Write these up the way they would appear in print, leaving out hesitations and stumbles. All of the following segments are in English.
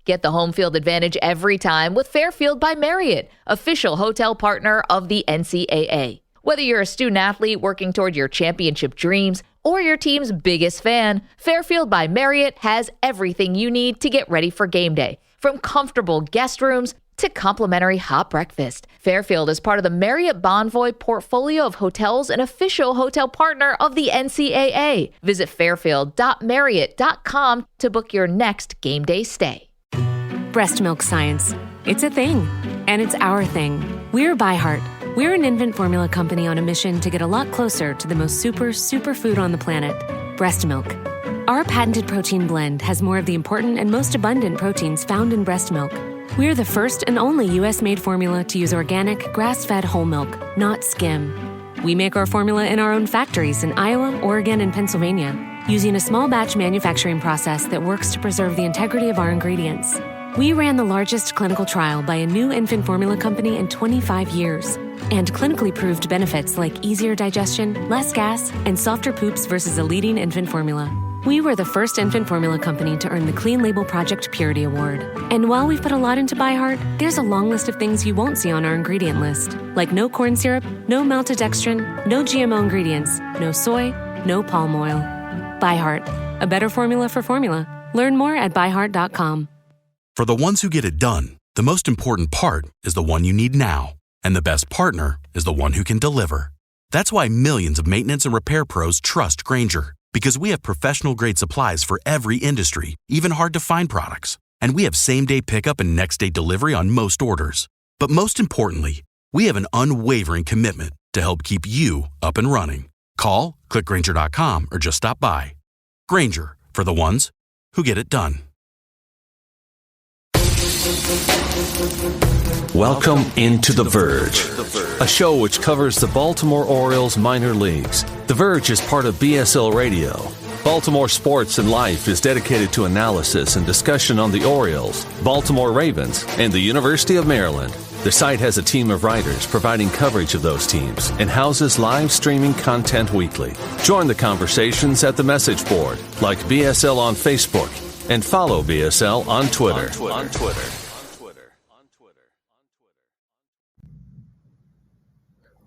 Get the home field advantage every time with Fairfield by Marriott, official hotel partner of the NCAA. Whether you're a student athlete working toward your championship dreams or your team's biggest fan, Fairfield by Marriott has everything you need to get ready for game day. From comfortable guest rooms to complimentary hot breakfast, Fairfield is part of the Marriott Bonvoy portfolio of hotels and official hotel partner of the NCAA. Visit fairfield.marriott.com to book your next game day stay. Breast milk science. It's a thing, and it's our thing. We're ByHeart. We're an infant formula company on a mission to get a lot closer to the most superfood on the planet, breast milk. Our patented protein blend has more of the important and most abundant proteins found in breast milk. We're the first and only U.S.-made formula to use organic, grass-fed whole milk, not skim. We make our formula in our own factories in Iowa, Oregon, and Pennsylvania, using a small batch manufacturing process that works to preserve the integrity of our ingredients. We ran the largest clinical trial by a new infant formula company in 25 years and clinically proved benefits like easier digestion, less gas, and softer poops versus a leading infant formula. We were the first infant formula company to earn the Clean Label Project Purity Award. And while we've put a lot into ByHeart, there's a long list of things you won't see on our ingredient list, like no corn syrup, no maltodextrin, no GMO ingredients, no soy, no palm oil. ByHeart, a better formula for formula. Learn more at byheart.com. For the ones who get it done, the most important part is the one you need now. And the best partner is the one who can deliver. That's why millions of maintenance and repair pros trust Grainger. Because we have professional-grade supplies for every industry, even hard-to-find products. And we have same-day pickup and next-day delivery on most orders. But most importantly, we have an unwavering commitment to help keep you up and running. Call, click Grainger.com, or just stop by. Grainger, for the ones who get it done. Welcome into The Verge, a show which covers the Baltimore Orioles minor leagues. The Verge is part of BSL Radio. Baltimore Sports and Life is dedicated to analysis and discussion on the Orioles, Baltimore Ravens, and the University of Maryland. The site has a team of writers providing coverage of those teams and houses live streaming content weekly. Join the conversations at the message board, like BSL on Facebook, and follow BSL on Twitter.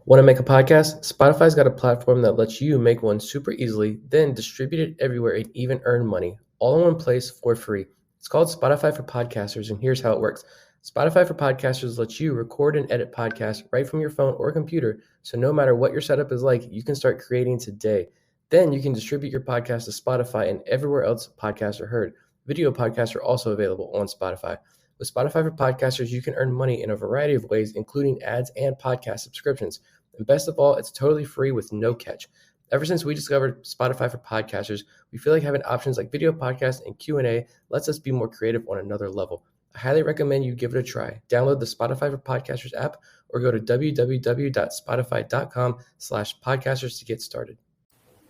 Want to make a podcast? Spotify's got a platform that lets you make one super easily, then distribute it everywhere and even earn money, all in one place for free. It's called Spotify for Podcasters, and here's how it works. Spotify for Podcasters lets you record and edit podcasts right from your phone or computer, so no matter what your setup is like, you can start creating today. Then you can distribute your podcast to Spotify and everywhere else podcasts are heard. Video podcasts are also available on Spotify. With Spotify for Podcasters, you can earn money in a variety of ways, including ads and podcast subscriptions. And best of all, it's totally free with no catch. Ever since we discovered Spotify for Podcasters, we feel like having options like video podcasts and Q&A lets us be more creative on another level. I highly recommend you give it a try. Download the Spotify for Podcasters app or go to www.spotify.com/podcasters to get started.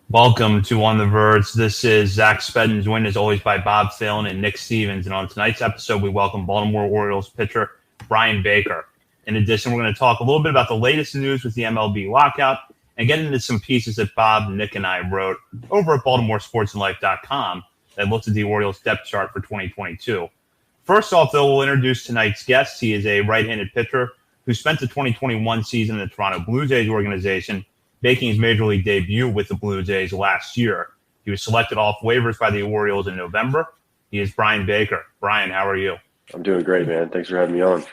Welcome to On the Verge. This is Zach Spedden, joined as always by Bob Phelan and Nick Stevens. And on tonight's episode, we welcome Baltimore Orioles pitcher Bryan Baker. In addition, we're going to talk a little bit about the latest news with the MLB lockout and get into some pieces that Bob, Nick, and I wrote over at BaltimoreSportsAndLife.com that looked at the Orioles depth chart for 2022. First off, though, we'll introduce tonight's guest. He is a right-handed pitcher who spent the 2021 season in the Toronto Blue Jays organization, making his major league debut with the Blue Jays last year. He was selected off waivers by the Orioles in November. He is Bryan Baker. Bryan, how are you? I'm doing great, man. Thanks for having me on.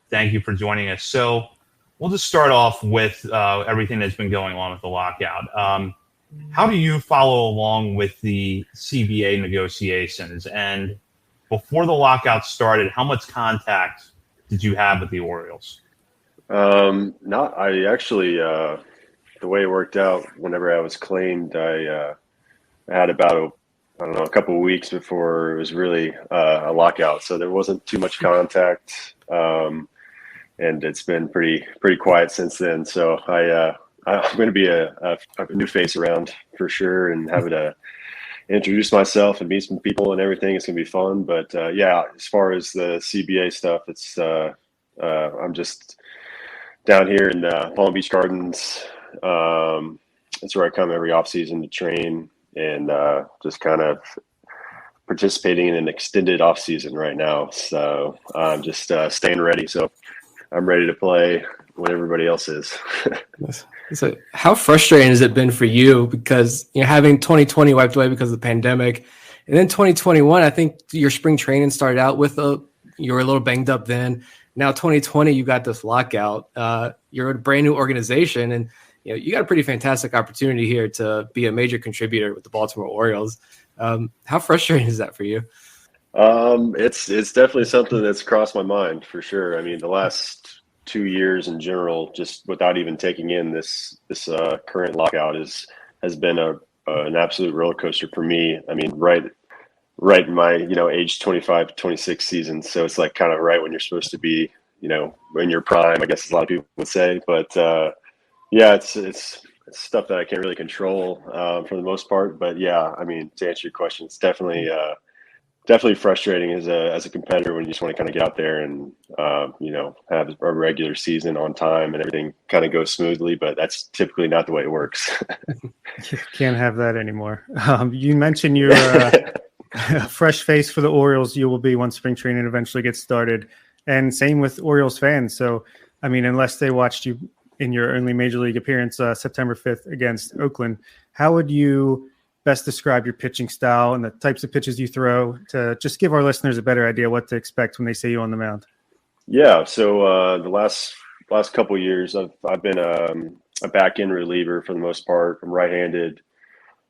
Thank you for joining us. So we'll just start off with everything that's been going on with the lockout. How do you follow along with the CBA negotiations? And before the lockout started, how much contact did you have with the Orioles? The way it worked out, whenever I was claimed, I had about a couple of weeks before it was really a lockout. So there wasn't too much contact. And it's been pretty quiet since then. So I'm going to be a new face around for sure, and having to introduce myself and meet some people and everything. It's going to be fun. But as far as the CBA stuff, it's I'm just down here in Palm Beach Gardens. That's where I come every offseason to train and just kind of participating in an extended off season right now. So I'm just staying ready. So I'm ready to play when everybody else is. So how frustrating has it been for you? Because having 2020 wiped away because of the pandemic, and then 2021, I think your spring training started out with you were a little banged up then. Now 2020, you got this lockout. You're a brand new organization, and you got a pretty fantastic opportunity here to be a major contributor with the Baltimore Orioles. How frustrating is that for you? It's definitely something that's crossed my mind for sure. I mean, the last 2 years in general, just without even taking in this current lockout, has been an absolute roller coaster for me. I mean, right in my age 25, 26 season, so it's like kind of right when you're supposed to be in your prime, I guess a lot of people would say. But yeah, it's stuff that I can't really control for the most part. But yeah, I mean, to answer your question, it's definitely frustrating as a competitor when you just want to kind of get out there and have a regular season on time and everything kind of goes smoothly, but that's typically not the way it works. You can't have that anymore. You mentioned you're a fresh face for the Orioles. You will be once spring training eventually gets started, and same with Orioles fans. So I mean, unless they watched you in your only major league appearance September 5th against Oakland, how would you best describe your pitching style and the types of pitches you throw to just give our listeners a better idea what to expect when they see you on the mound? Yeah. So the last couple of years, I've been a back end reliever for the most part. I'm right-handed,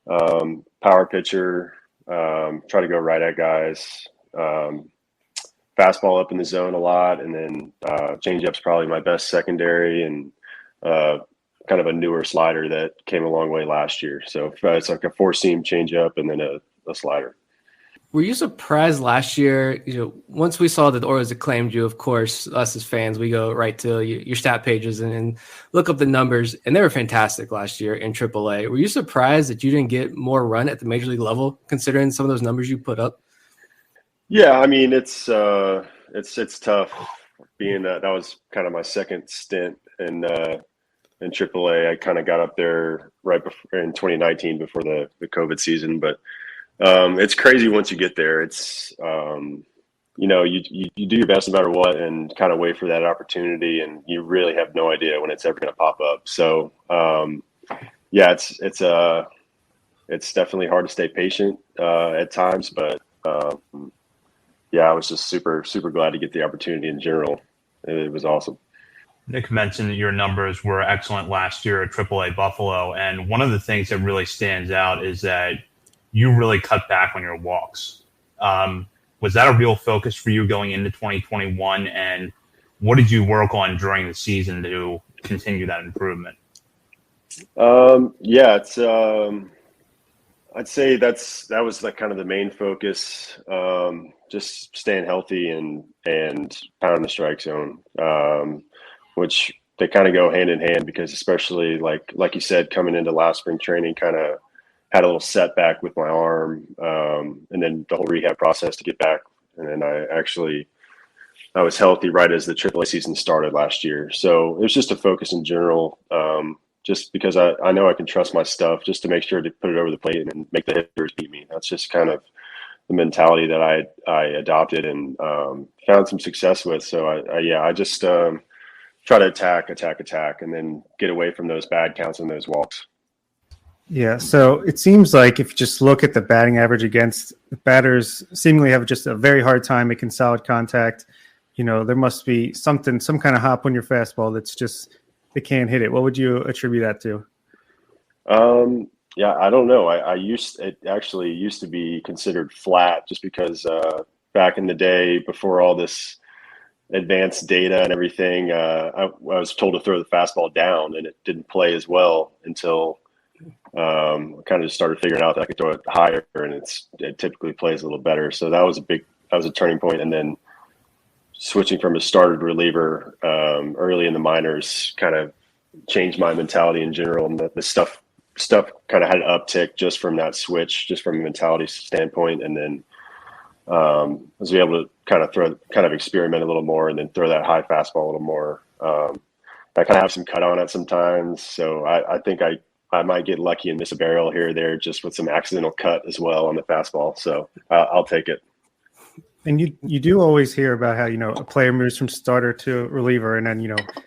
power pitcher, try to go right at guys, fastball up in the zone a lot. And then changeup's probably my best secondary, and kind of a newer slider that came a long way last year. So it's like a 4-seam changeup and then a slider. Were you surprised last year? Once we saw that the Orioles acclaimed you, of course, us as fans, we go right to your stat pages and look up the numbers, and they were fantastic last year in AAA. Were you surprised that you didn't get more run at the major league level, considering some of those numbers you put up? Yeah, I mean, it's tough being that was kind of my second stint in AAA. I kind of got up there right before in 2019 before the COVID season, but it's crazy once you get there. It's you do your best no matter what, and kind of wait for that opportunity, and you really have no idea when it's ever going to pop up. So yeah, it's definitely hard to stay patient at times, but yeah, I was just super glad to get the opportunity in general. It was awesome. Nick mentioned that your numbers were excellent last year at AAA Buffalo, and one of the things that really stands out is that you really cut back on your walks. Was that a real focus for you going into 2021, and what did you work on during the season to continue that improvement? Yeah, it's I'd say that was like kind of the main focus, just staying healthy and pounding the strike zone, which they kind of go hand in hand, because especially like you said, coming into last spring training, kind of had a little setback with my arm, and then the whole rehab process to get back. And then I was healthy right as the AAA season started last year. So it was just a focus in general, just because I know I can trust my stuff, just to make sure to put it over the plate and make the hitters beat me. That's just kind of the mentality that I adopted and found some success with. So I just try to attack, and then get away from those bad counts and those walks. Yeah, so it seems like if you just look at the batting average against, batters seemingly have just a very hard time making solid contact. There must be some kind of hop on your fastball that's just, they can't hit it. What would you attribute that to? Yeah, I don't know. It actually used to be considered flat, just because back in the day, before all this advanced data and everything, I was told to throw the fastball down, and it didn't play as well until kind of just started figuring out that I could throw it higher, and it typically plays a little better. So that was a turning point. And then switching from a started reliever early in the minors kind of changed my mentality in general, and the stuff kind of had an uptick just from that switch, just from a mentality standpoint. And then was able to kind of experiment a little more, and then throw that high fastball a little more. I kind of have some cut on it sometimes, so I think I I might get lucky and miss a barrel here or there just with some accidental cut as well on the fastball. So I'll take it. And you do always hear about how, a player moves from starter to reliever, and then,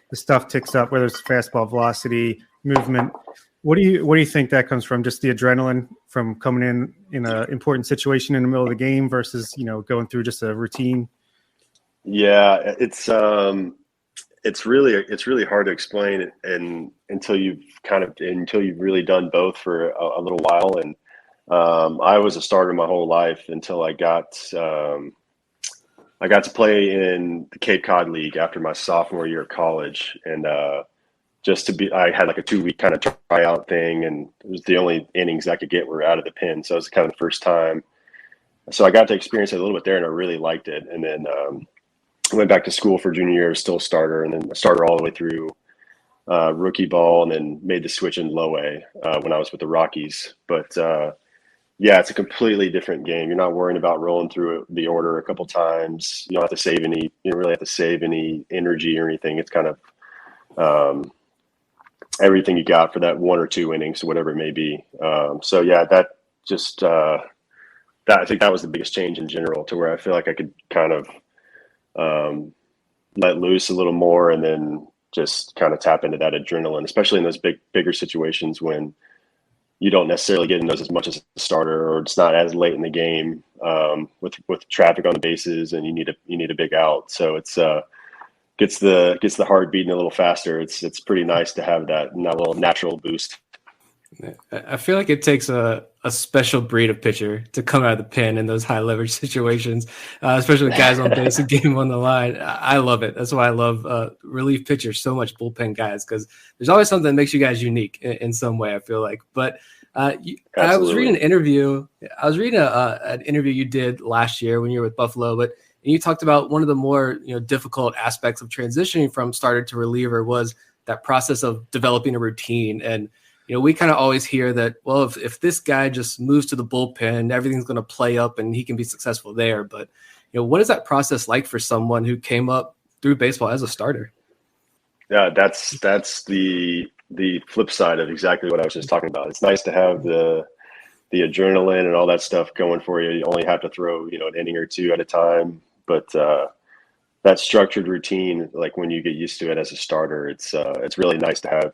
the stuff ticks up, whether it's fastball velocity, movement. What do you think that comes from? Just the adrenaline from coming in an important situation in the middle of the game versus, going through just a routine? Yeah, it's really hard to explain until you've really done both for a little while. And I was a starter my whole life until I got to play in the Cape Cod League after my sophomore year of college, and I had like a 2-week kind of tryout thing, and it was the only innings I could get were out of the pen. So it was kind of the first time. So I got to experience it a little bit there, and I really liked it. And then I went back to school for junior year, still a starter, and then a starter all the way through rookie ball, and then made the switch in low A when I was with the Rockies. But yeah, it's a completely different game. You're not worrying about rolling through the order a couple times. You don't really have to save any energy or anything. It's kind of everything you got for that 1 or 2 innings, whatever it may be. So yeah, I think that was the biggest change in general, to where I feel like I could kind of let loose a little more, and then just kind of tap into that adrenaline, especially in those bigger situations when you don't necessarily get in those as much as a starter, or it's not as late in the game with traffic on the bases, and you need a big out. So it's gets the heart beating a little faster. It's pretty nice to have that little natural boost. I feel like it takes a special breed of pitcher to come out of the pen in those high leverage situations, especially with guys on base and game on the line. I love it. That's why I love relief pitchers so much, bullpen guys, because there's always something that makes you guys unique in some way, I feel like. But I was reading an interview. An interview you did last year when you were with Buffalo, and you talked about one of the more difficult aspects of transitioning from starter to reliever was that process of developing a routine. And we kind of always hear that, well, if this guy just moves to the bullpen, everything's going to play up and he can be successful there. But, what is that process like for someone who came up through baseball as a starter? Yeah, that's the flip side of exactly what I was just talking about. It's nice to have the adrenaline and all that stuff going for you. You only have to throw, an inning or 2 at a time. But that structured routine, like when you get used to it as a starter, it's really nice to have,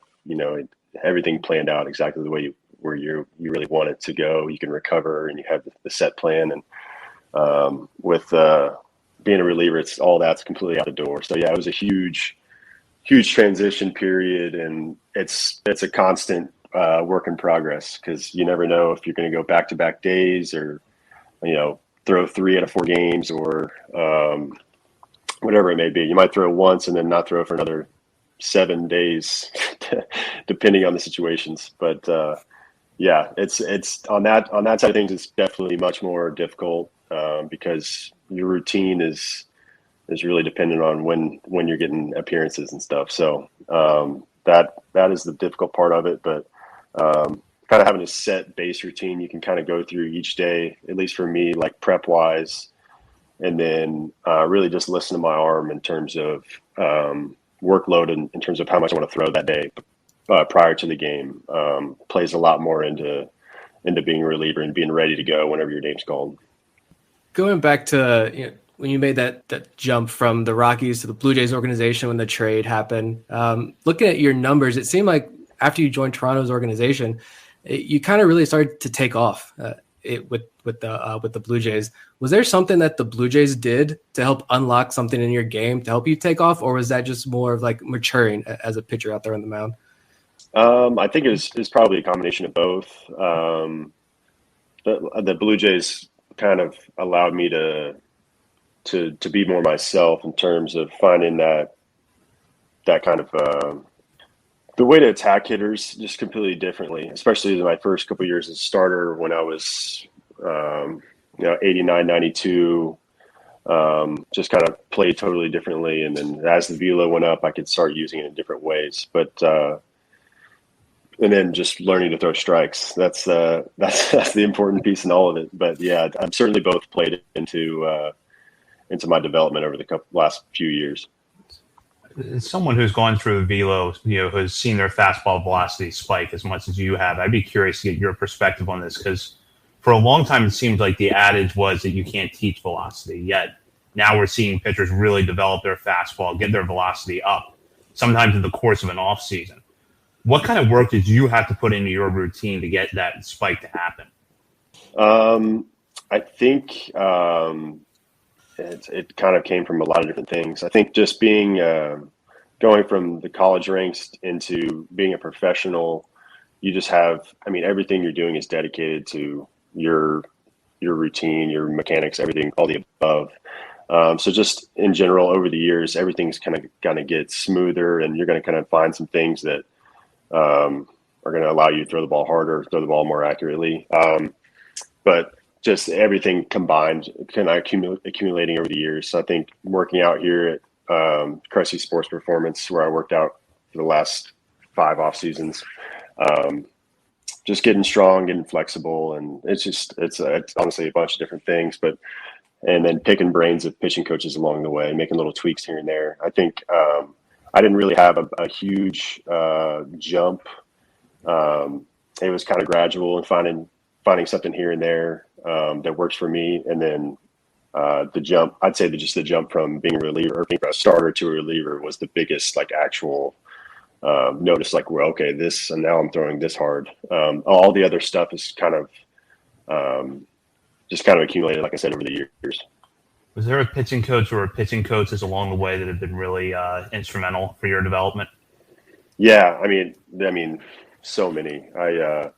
everything planned out exactly the way you really want it to go. You can recover, and you have the set plan. And with being a reliever, that's completely out the door. So yeah, it was a huge transition period, and it's a constant work in progress, because you never know if you're going to go back-to-back days, or throw 3 out of 4 games, or whatever it may be. You might throw once and then not throw for another 7 days, depending on the situations. But yeah, it's on that side of things, it's definitely much more difficult because your routine is really dependent on when you're getting appearances and stuff. So that is the difficult part of it. But kind of having a set base routine you can kind of go through each day, at least for me, like prep wise, and then really just listen to my arm in terms of workload, and in terms of how much I want to throw that day prior to the game, plays a lot more into being a reliever and being ready to go whenever your name's called. Going back to when you made that jump from the Rockies to the Blue Jays organization when the trade happened, looking at your numbers, it seemed like after you joined Toronto's organization, you kind of really started to take off with the Blue Jays. Was there something that the Blue Jays did to help unlock something in your game to help you take off, or was that just more of like maturing as a pitcher out there on the mound? I think it was probably a combination of both. The Blue Jays kind of allowed me to be more myself in terms of finding that kind of the way to attack hitters just completely differently, especially in my first couple of years as a starter when I was 89, 92, just kind of played totally differently. And then as the velo went up, I could start using it in different ways. But and then just learning to throw strikes. That's the important piece in all of it. But yeah, I've certainly both played into my development over the last few years. As someone who's gone through a velo, who's seen their fastball velocity spike as much as you have, I'd be curious to get your perspective on this, because for a long time it seemed like the adage was that you can't teach velocity. Yet now we're seeing pitchers really develop their fastball, get their velocity up, sometimes in the course of an off season. What kind of work did you have to put into your routine to get that spike to happen? I think it kind of came from a lot of different things. I think just being going from the college ranks into being a professional, you just have, everything you're doing is dedicated to your routine, your mechanics, everything, all the above. So just in general, over the years, everything's kind of get smoother, and you're going to kind of find some things that are going to allow you to throw the ball harder, throw the ball more accurately. But just everything combined, kind of accumulating over the years. So I think working out here at Cressy Sports Performance, where I worked out for the last 5 off seasons, just getting strong, getting flexible, and it's honestly a bunch of different things. And then picking brains of pitching coaches along the way, making little tweaks here and there. I think I didn't really have a huge jump. It was kind of gradual and finding something here and there that works for me. And then the jump, I'd say just the jump from being a reliever or being a starter to a reliever was the biggest actual notice, well, okay, and now I'm throwing this hard. All the other stuff is kind of just kind of accumulated, like I said, over the years. Was there a pitching coach or pitching coaches along the way that have been really instrumental for your development? Yeah, so many. I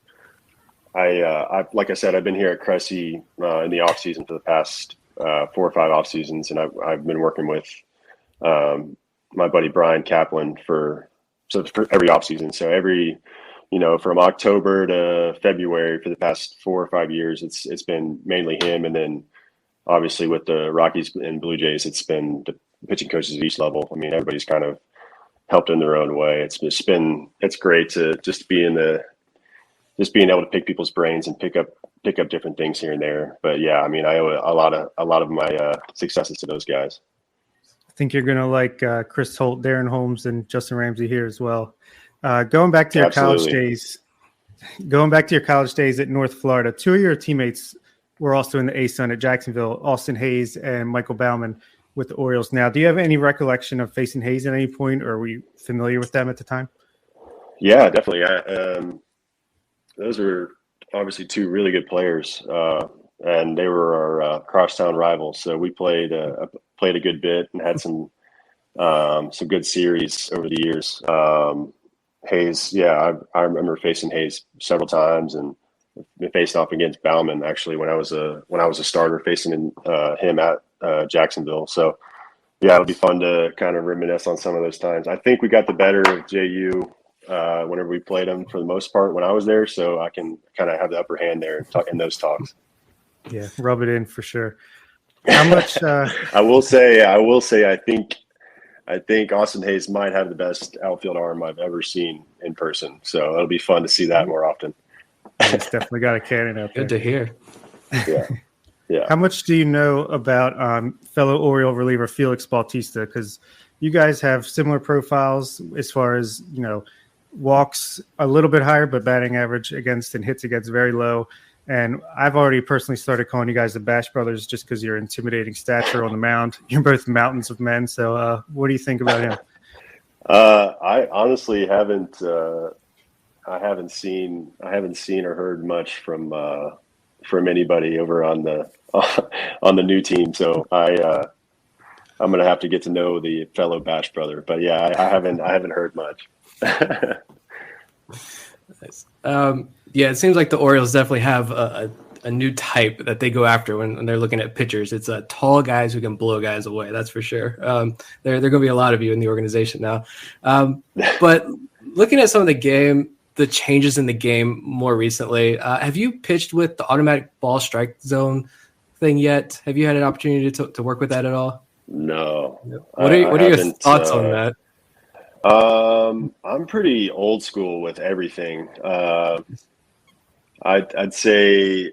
like I said, I've been here at Cressy in the off season for the past 4 or 5 off seasons, and I've been working with my buddy Brian Kaplan for every off season. So every, from October to February for the past 4 or 5 years, it's been mainly him, and then obviously with the Rockies and Blue Jays, it's been the pitching coaches at each level. Everybody's kind of helped in their own way. It's great to just being able to pick people's brains and pick up different things here and there. But yeah, I owe a lot of my successes to those guys. I think you're going to like Chris Holt, Darren Holmes, and Justin Ramsey here as well. Going back to your college days at North Florida, 2 of your teammates were also in the A-Sun at Jacksonville, Austin Hayes and Michael Baumann with the Orioles now. Do you have any recollection of facing Hayes at any point, or were you familiar with them at the time? Yeah, definitely. Those were obviously 2 really good players, and they were our crosstown rivals. So we played a good bit and had some good series over the years. Hayes, yeah, I remember facing Hayes several times, and faced off against Baumann actually when I was a starter, facing him at Jacksonville. So yeah, it'll be fun to kind of reminisce on some of those times. I think we got the better of JU whenever we played them for the most part when I was there, so I can kind of have the upper hand there in those talks. Yeah, rub it in for sure. How much? I will say, I think Austin Hayes might have the best outfield arm I've ever seen in person. So it'll be fun to see that more often. He's definitely got a cannon out there. Good to hear. Yeah. How much do you know about fellow Oriole reliever Felix Bautista? Because you guys have similar profiles as far as, walks a little bit higher, but batting average against and hits against very low. And I've already personally started calling you guys the Bash Brothers just because you're intimidating stature on the mound. You're both mountains of men. So what do you think about him? I honestly haven't seen or heard much from anybody over on the new team. So I'm going to have to get to know the fellow Bash brother, but yeah, I haven't heard much. Nice. Yeah, it seems like the Orioles definitely have a new type that they go after when they're looking at pitchers. It's tall guys who can blow guys away. That's for sure. There are going to be a lot of you in the organization now. But looking at some of the changes in the game more recently, have you pitched with the automatic ball strike zone thing yet? Have you had an opportunity to work with that at all? No. What are your thoughts on that? I'm pretty old school with everything. I'd say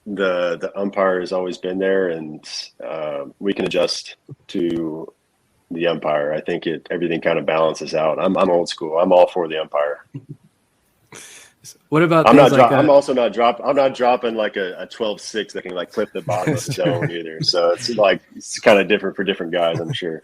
the umpire has always been there, and we can adjust to the umpire. I think everything kind of balances out. I'm old school. I'm all for the umpire. What about I'm not dropping like a 12-6 that can like clip the bottom of the zone either. So it's kind of different for different guys, I'm sure.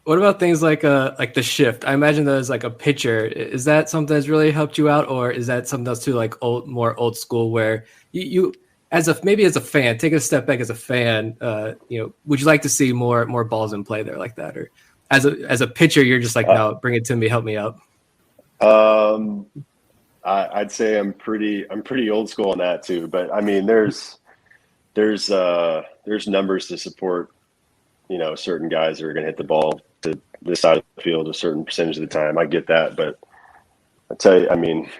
What about things like the shift? I imagine that as like a pitcher, is that something that's really helped you out, or is that something that's too like more old school where you as a fan, take a step back as a fan, would you like to see more balls in play there like that, or as a pitcher, you're just like, no, bring it to me, help me out. I'd say I'm pretty old school on that too, but I mean, there's numbers to support, certain guys that are going to hit the ball to this side of the field a certain percentage of the time. I get that, but I tell you, I mean,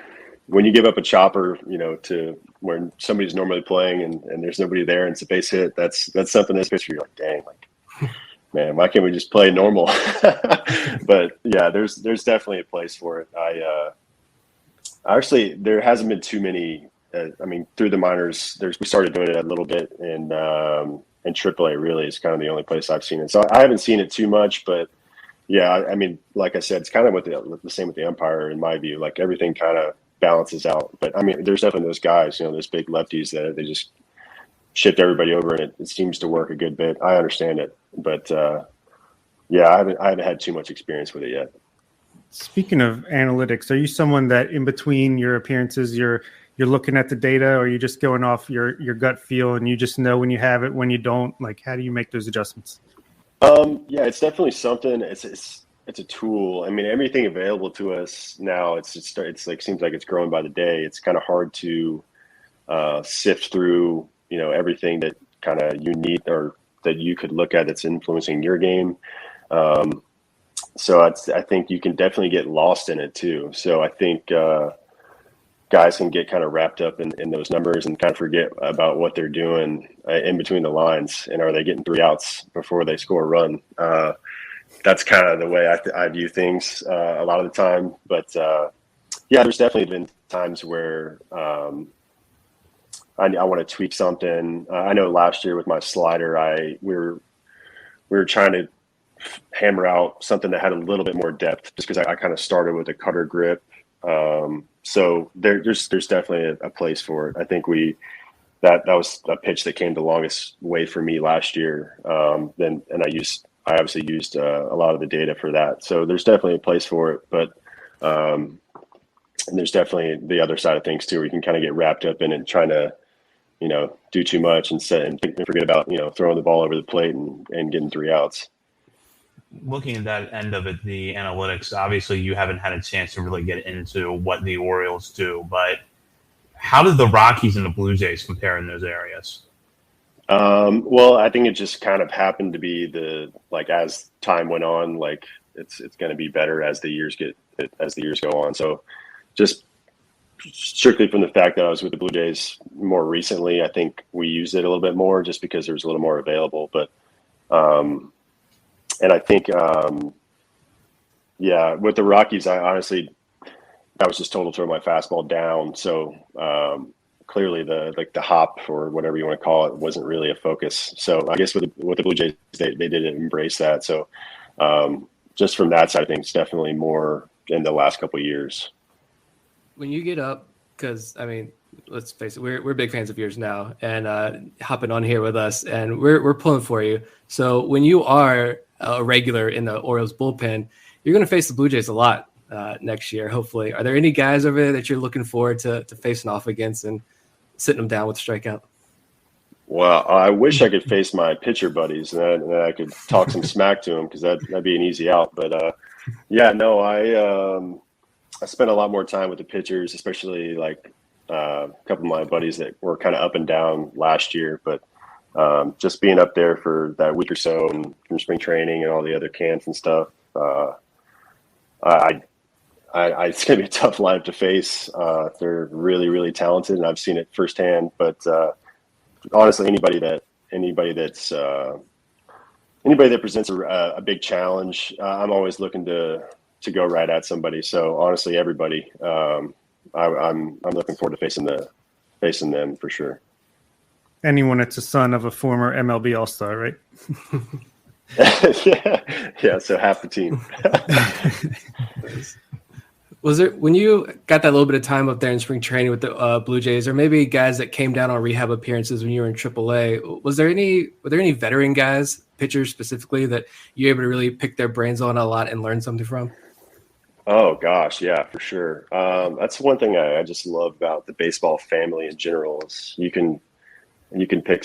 when you give up a chopper, to where somebody's normally playing and there's nobody there and it's a base hit, that's something that's pitcher, you're like, dang, like, man, why can't we just play normal? But yeah, there's definitely a place for it. Actually, there hasn't been too many. Through the minors, we started doing it a little bit in AAA. Really, is kind of the only place I've seen it. So I haven't seen it too much, but yeah, I mean, like I said, it's kind of the same with the umpire in my view. Like everything kind of balances out. But I mean, there's definitely those guys, those big lefties that they just shift everybody over, and it seems to work a good bit. I understand it, but yeah, I haven't had too much experience with it yet. Speaking of analytics, are you someone that in between your appearances, you're looking at the data, or are you just going off your gut feel and you just know when you have it, when you don't? Like, how do you make those adjustments? Yeah, it's definitely something. It's a tool. I mean, everything available to us now, it's like seems like it's growing by the day. It's kind of hard to sift through, everything that kind of you need or that you could look at that's influencing your game. So I think you can definitely get lost in it too. So I think guys can get kind of wrapped up in those numbers and kind of forget about what they're doing in between the lines. And are they getting 3 outs before they score a run? That's kind of the way I view things a lot of the time. But yeah, there's definitely been times where I want to tweak something. I know last year with my slider, we were trying to hammer out something that had a little bit more depth just because I kind of started with a cutter grip. So there's definitely a place for it. I think that was a pitch that came the longest way for me last year. I obviously used a lot of the data for that. So there's definitely a place for it, but and there's definitely the other side of things too, where you can kind of get wrapped up in it, trying to, do too much and forget about, throwing the ball over the plate and getting 3 outs. Looking at that end of it, the analytics, obviously you haven't had a chance to really get into what the Orioles do, but how did the Rockies and the Blue Jays compare in those areas? Well, I think it just kind of happened to be as time went on, like it's going to be better as the years go on. So just strictly from the fact that I was with the Blue Jays more recently, I think we used it a little bit more just because there was a little more available, but, and I think, with the Rockies, I was just total throw my fastball down. So clearly the hop or whatever you want to call it wasn't really a focus. So I guess with the Blue Jays, they didn't embrace that. So just from that side, I think it's definitely more in the last couple of years. When you get up, because I mean, let's face it, we're big fans of yours now, and hopping on here with us, and we're pulling for you. So when you are a regular in the Orioles bullpen, you're going to face the Blue Jays a lot next year, hopefully. Are there any guys over there that you're looking forward to facing off against and sitting them down with a strikeout? Well, I wish I could face my pitcher buddies and I could talk some smack to them, because that'd be an easy out. But I spent a lot more time with the pitchers, especially like a couple of my buddies that were kind of up and down last year. But just being up there for that week or so and from spring training and all the other camps and stuff, it's going to be a tough lineup to face. They're really, really talented, and I've seen it firsthand. But honestly, anybody that presents a big challenge, I'm always looking to go right at somebody. So honestly, everybody, I'm looking forward to facing them for sure. Anyone that's a son of a former MLB All-Star, right? Yeah. So half the team. Was there, when you got that little bit of time up there in spring training with the Blue Jays, or maybe guys that came down on rehab appearances when you were in AAA, were there any veteran guys, pitchers specifically, that you were able to really pick their brains on a lot and learn something from? Oh gosh, yeah, for sure. That's one thing I just love about the baseball family in general is you can pick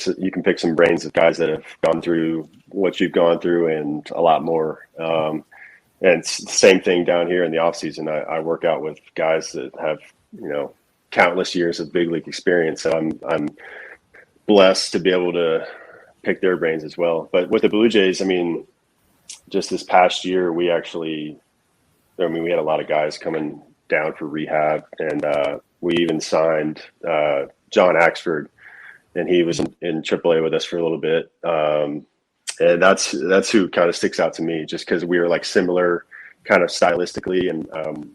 some brains of guys that have gone through what you've gone through and a lot more. And it's the same thing down here in the off season. I work out with guys that have, countless years of big league experience. So I'm blessed to be able to pick their brains as well. But with the Blue Jays, I mean, just this past year, we had a lot of guys coming down for rehab, and we even signed John Axford, and he was in AAA with us for a little bit. And that's who kind of sticks out to me, just because we were like similar kind of stylistically, and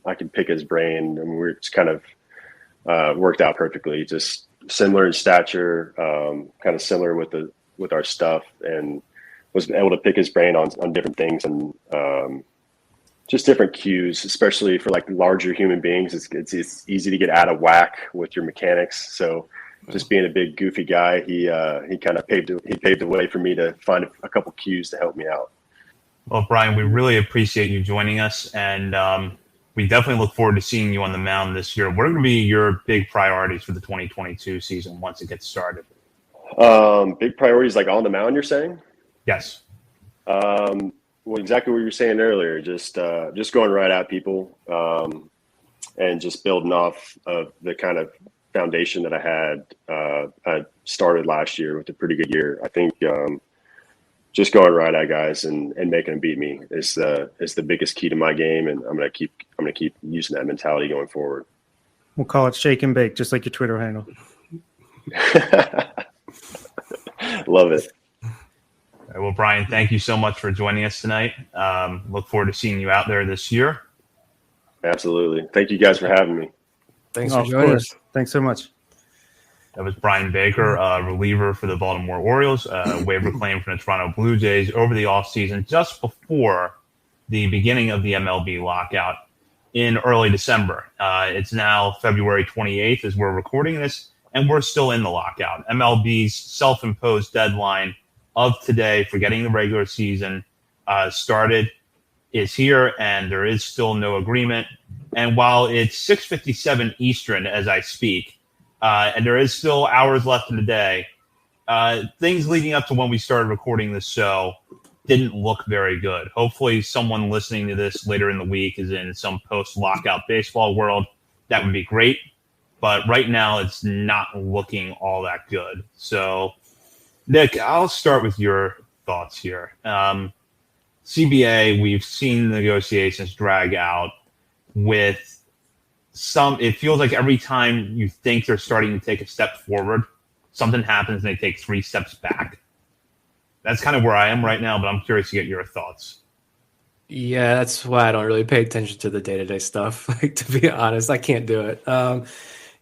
I could pick his brain, and we're just kind of worked out perfectly. Just similar in stature, kind of similar with our stuff, and was able to pick his brain on different things and just different cues, especially for like larger human beings. It's easy to get out of whack with your mechanics, so. Just being a big goofy guy, he kind of paved the way for me to find a couple cues to help me out. Well, Bryan, we really appreciate you joining us, and we definitely look forward to seeing you on the mound this year. What are going to be your big priorities for the 2022 season once it gets started? Big priorities, like on the mound, you're saying? Yes. Well, exactly what you were saying earlier. Just going right at people, and just building off of the kind of foundation that I started last year with a pretty good year. I think just going right at guys and making them beat me is the biggest key to my game, and I'm gonna keep using that mentality going forward. We'll call it shake and bake, just like your Twitter handle. Love it. All right, well, Bryan, thank you so much for joining us tonight. Look forward to seeing you out there this year. Absolutely. Thank you guys for having me. Thanks for joining us. Thanks so much. That was Bryan Baker, reliever for the Baltimore Orioles, waiver claim from the Toronto Blue Jays over the offseason, just before the beginning of the MLB lockout in early December. It's now February 28th as we're recording this, and we're still in the lockout. MLB's self-imposed deadline of today for getting the regular season started is here, and there is still no agreement. And while it's 6:57 Eastern as I speak, and there is still hours left in the day, things leading up to when we started recording this show didn't look very good. Hopefully someone listening to this later in the week is in some post-lockout baseball world. That would be great. But right now it's not looking all that good. So, Nick, I'll start with your thoughts here. CBA, we've seen negotiations drag out with some. It feels like every time you think they're starting to take a step forward, something happens and they take 3 steps back. That's kind of where I am right now, but I'm curious to get your thoughts. Yeah, that's why I don't really pay attention to the day-to-day stuff. Like, to be honest, I can't do it.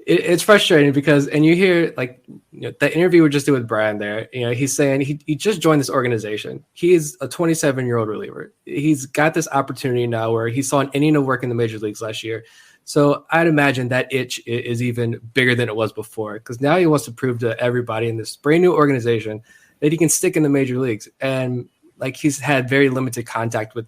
It's frustrating because, and you hear like the interview we just did with Bryan there, he's saying he just joined this organization. He is a 27-year-old reliever. He's got this opportunity now where he saw an inning of work in the major leagues last year. So I'd imagine that itch is even bigger than it was before, because now he wants to prove to everybody in this brand new organization that he can stick in the major leagues. And like, he's had very limited contact with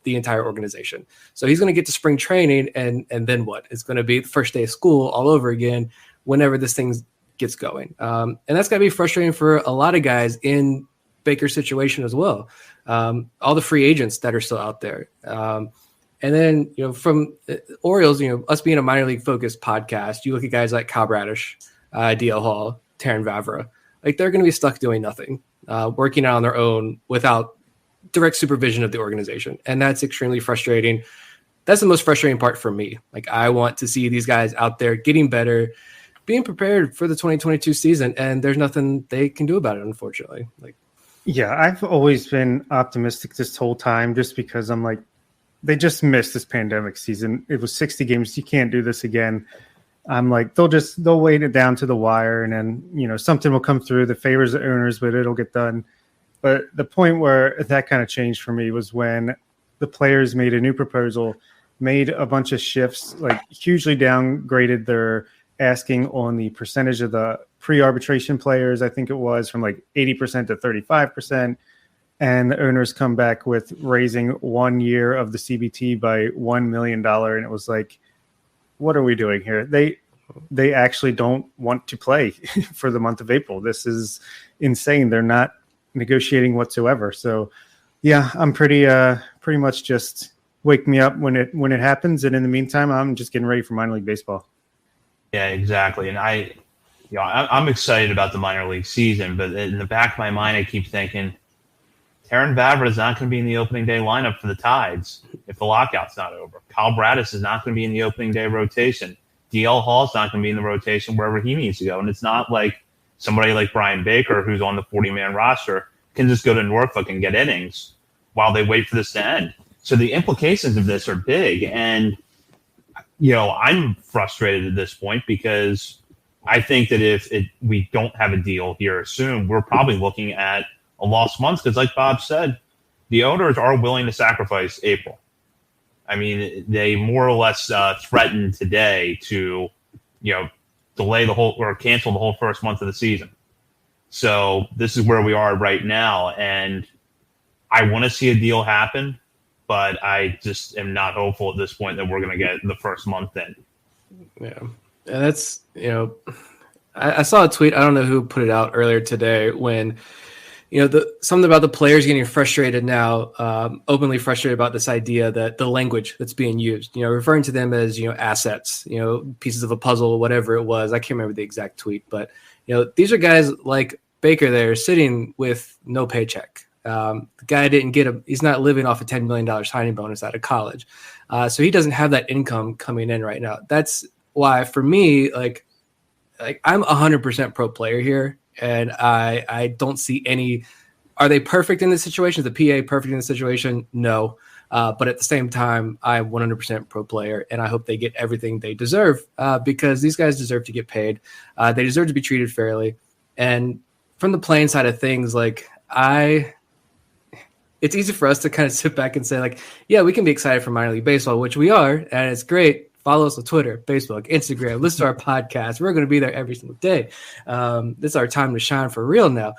the entire organization. So he's going to get to spring training, and then what? It's going to be the first day of school all over again whenever this thing gets going. And that's going to be frustrating for a lot of guys in Baker's situation as well. All the free agents that are still out there. And then, from Orioles, us being a minor league focused podcast, you look at guys like Kyle Bradish, DL Hall, Taron Vavra, like they're going to be stuck doing nothing. Working out on their own without direct supervision of the organization. And that's extremely frustrating. That's the most frustrating part for me. Like, I want to see these guys out there getting better, being prepared for the 2022 season, and there's nothing they can do about it, unfortunately. Yeah, I've always been optimistic this whole time, just because I'm like, they just missed this pandemic season. It was 60 games. You can't do this again. I'm like, they'll wait it down to the wire, and then, something will come through that favors the owners, but it'll get done. But the point where that kind of changed for me was when the players made a new proposal, made a bunch of shifts, like hugely downgraded their asking on the percentage of the pre-arbitration players. I think it was from like 80% to 35%. And the owners come back with raising 1 year of the CBT by $1 million. And it was like, what are we doing here? They actually don't want to play for the month of April. This is insane. They're not negotiating whatsoever. So yeah, I'm pretty much just wake me up when it happens. And in the meantime, I'm just getting ready for minor league baseball. Yeah, exactly. And I'm excited about the minor league season, but in the back of my mind, I keep thinking, Taron Vavra is not going to be in the opening day lineup for the Tides if the lockout's not over. Kyle Braddis is not going to be in the opening day rotation. DL Hall's not going to be in the rotation wherever he needs to go. And it's not like somebody like Bryan Baker, who's on the 40-man roster, can just go to Norfolk and get innings while they wait for this to end. So the implications of this are big. And, I'm frustrated at this point because I think that if we don't have a deal here soon, we're probably looking at a lost month because, like Bob said, the owners are willing to sacrifice April. I mean, they more or less threatened today to, delay the whole or cancel the whole first month of the season. So this is where we are right now, and I want to see a deal happen, but I just am not hopeful at this point that we're going to get the first month in. Yeah, and that's I saw a tweet. I don't know who put it out earlier today when. Something about the players getting frustrated now, openly frustrated about this idea that the language that's being used, referring to them as, assets, pieces of a puzzle, whatever it was. I can't remember the exact tweet, but, these are guys like Baker there sitting with no paycheck. The guy he's not living off a $10 million signing bonus out of college. So he doesn't have that income coming in right now. That's why for me, like I'm 100% pro player here. And I don't see any. Are they perfect in this situation? Is the PA perfect in this situation? No. But at the same time, I'm 100% pro player, and I hope they get everything they deserve because these guys deserve to get paid. They deserve to be treated fairly. And from the playing side of things, it's easy for us to kind of sit back and say, like, yeah, we can be excited for minor league baseball, which we are, and it's great. Follow us on Twitter, Facebook, Instagram. Listen to our podcast. We're going to be there every single day. This is our time to shine for real now.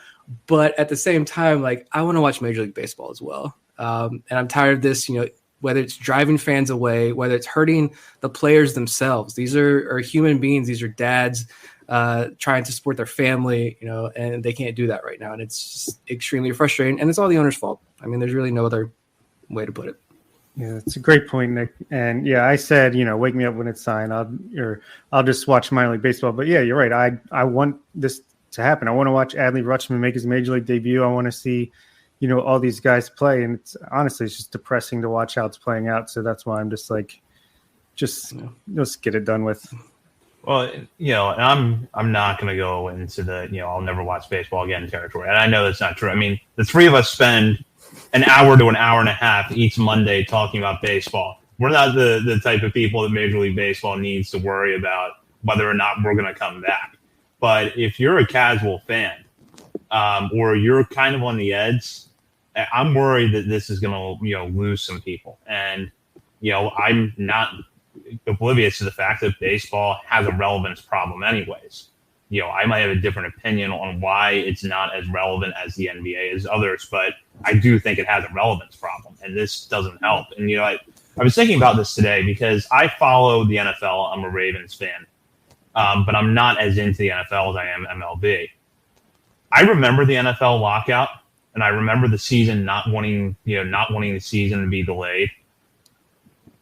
But at the same time, I want to watch Major League Baseball as well. And I'm tired of this, whether it's driving fans away, whether it's hurting the players themselves. These are human beings. These are dads trying to support their family, and they can't do that right now. And it's just extremely frustrating. And it's all the owner's fault. I mean, there's really no other way to put it. Yeah, it's a great point, Nick. And yeah, I said, wake me up when it's signed. I'll just watch minor league baseball. But yeah, you're right. I want this to happen. I want to watch Adley Rutschman make his major league debut. I want to see, all these guys play. And it's just depressing to watch how it's playing out. So that's why I'm just let's get it done with. Well, and I'm not going to go into the, I'll never watch baseball again territory. And I know that's not true. I mean, the three of us spend an hour to an hour and a half each Monday talking about baseball. We're not the type of people that Major League Baseball needs to worry about whether or not we're going to come back. But if you're a casual fan or you're kind of on the edge, I'm worried that this is going to, lose some people. And, I'm not oblivious to the fact that baseball has a relevance problem anyways. I might have a different opinion on why it's not as relevant as the NBA as others, but I do think it has a relevance problem, and this doesn't help. And, I was thinking about this today because I follow the NFL. I'm a Ravens fan, but I'm not as into the NFL as I am MLB. I remember the NFL lockout, and I remember the season not wanting the season to be delayed.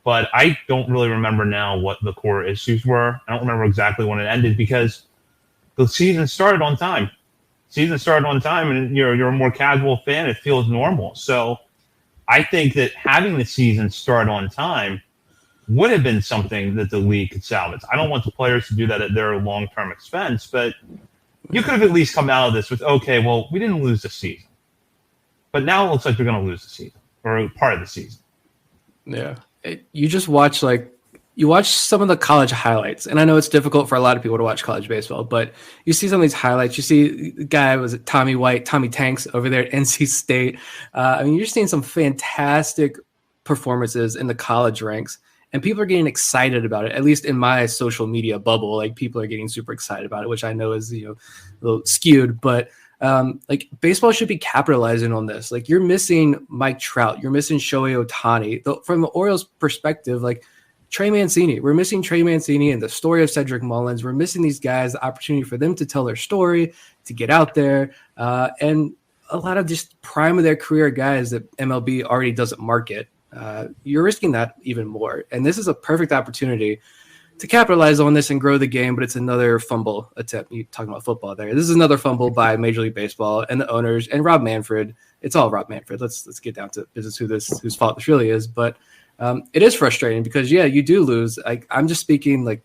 But I don't really remember now what the core issues were. I don't remember exactly when it ended because the season started on time. And you're a more casual fan. It feels normal. So I think that having the season start on time would have been something that the league could salvage. I don't want the players to do that at their long-term expense, but you could have at least come out of this with, okay, well, we didn't lose the season. But now it looks like we're going to lose the season or part of the season. Yeah. You just watch, you watch some of the college highlights, and I know it's difficult for a lot of people to watch college baseball, but you see some of these highlights. You see the guy, was it Tommy Tanks over there at NC State. I mean, you're seeing some fantastic performances in the college ranks, and people are getting excited about it, at least in my social media bubble. Like, people are getting super excited about it, which I know is, a little skewed, but like, baseball should be capitalizing on this. Like, you're missing Mike Trout, you're missing Shohei Ohtani. From the Orioles perspective, like, Trey Mancini, we're missing Trey Mancini and the story of Cedric Mullins. We're missing these guys, the opportunity for them to tell their story, to get out there, and a lot of just prime of their career guys that MLB already doesn't market. You're risking that even more. And this is a perfect opportunity to capitalize on this and grow the game, but it's another fumble attempt. You're talking about football there. This is another fumble by Major League Baseball and the owners and Rob Manfred. It's all Rob Manfred. Let's get down to business, whose fault this really is. But it is frustrating because, yeah, you do lose. I'm just speaking, like,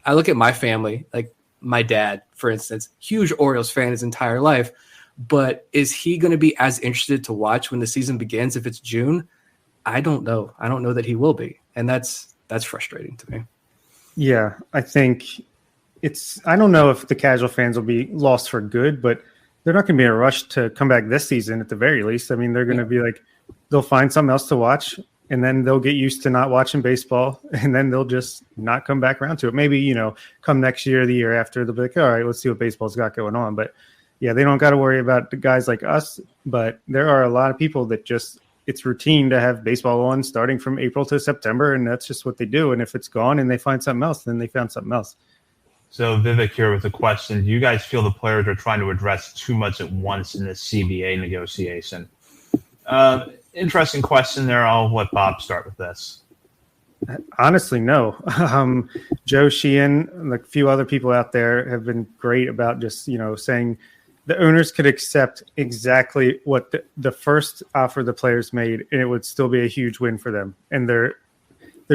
I look at my family, like my dad, for instance, huge Orioles fan his entire life. But is he going to be as interested to watch when the season begins if it's June? I don't know. I don't know that he will be. And that's frustrating to me. Yeah, I think I don't know if the casual fans will be lost for good, but they're not going to be in a rush to come back this season at the very least. I mean, they're going to be like, they'll find something else to watch, and then they'll get used to not watching baseball, and then they'll just not come back around to it. Maybe, come next year or the year after, they'll be like, all right, let's see what baseball's got going on. But yeah, they don't got to worry about the guys like us, but there are a lot of people that just, it's routine to have baseball on starting from April to September, and that's just what they do. And if it's gone and they find something else, then they found something else. So Vivek here with a question. Do you guys feel the players are trying to address too much at once in this CBA negotiation? Interesting question there. I'll let Bob start with this. Honestly, no. Joe Sheehan and a few other people out there have been great about just, saying the owners could accept exactly what the first offer the players made, and it would still be a huge win for them. And they're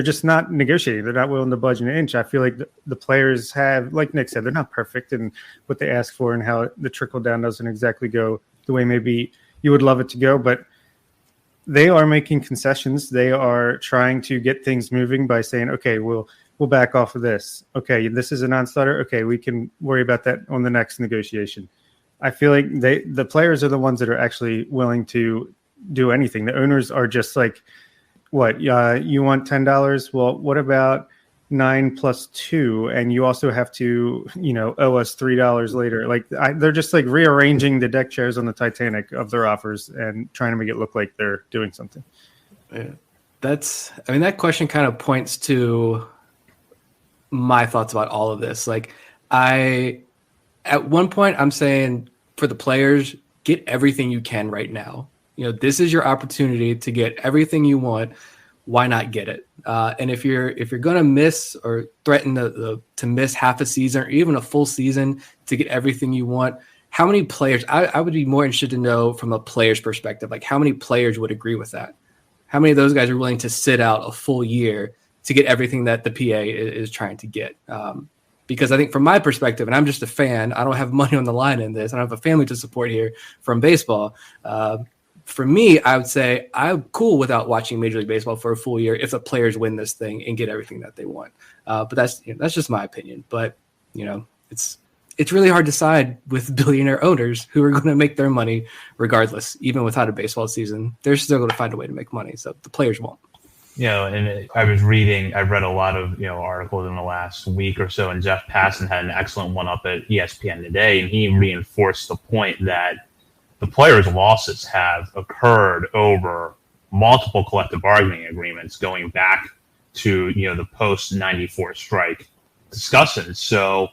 just not negotiating. They're not willing to budge an inch. I feel like the players have, like Nick said, they're not perfect in what they ask for and how the trickle down doesn't exactly go the way maybe you would love it to go. But they are making concessions. They are trying to get things moving by saying, okay, we'll back off of this. Okay, this is a non-starter. Okay, we can worry about that on the next negotiation. I feel like the players are the ones that are actually willing to do anything. The owners are just like, what, you want $10? Well, what about 9 plus 2? And you also have to, owe us $3 later. Like, they're just like rearranging the deck chairs on the Titanic of their offers and trying to make it look like they're doing something. Yeah. That question kind of points to my thoughts about all of this. Like, at one point, I'm saying for the players, get everything you can right now. This is your opportunity to get everything you want. Why not get it? And if you're going to miss or threaten to miss half a season or even a full season to get everything you want, how many players? I would be more interested to know from a player's perspective, like how many players would agree with that? How many of those guys are willing to sit out a full year to get everything that the PA is trying to get? Because I think from my perspective, and I'm just a fan, I don't have money on the line in this. I don't have a family to support here from baseball. For me, I would say I'm cool without watching Major League Baseball for a full year if the players win this thing and get everything that they want. But that's just my opinion. But it's really hard to side with billionaire owners who are going to make their money regardless, even without a baseball season. They're still going to find a way to make money. So the players won't. And I've read a lot of, articles in the last week or so, and Jeff Passan had an excellent one up at ESPN today, and he reinforced the point that the players' losses have occurred over multiple collective bargaining agreements going back to, the post-94 strike discussions. So,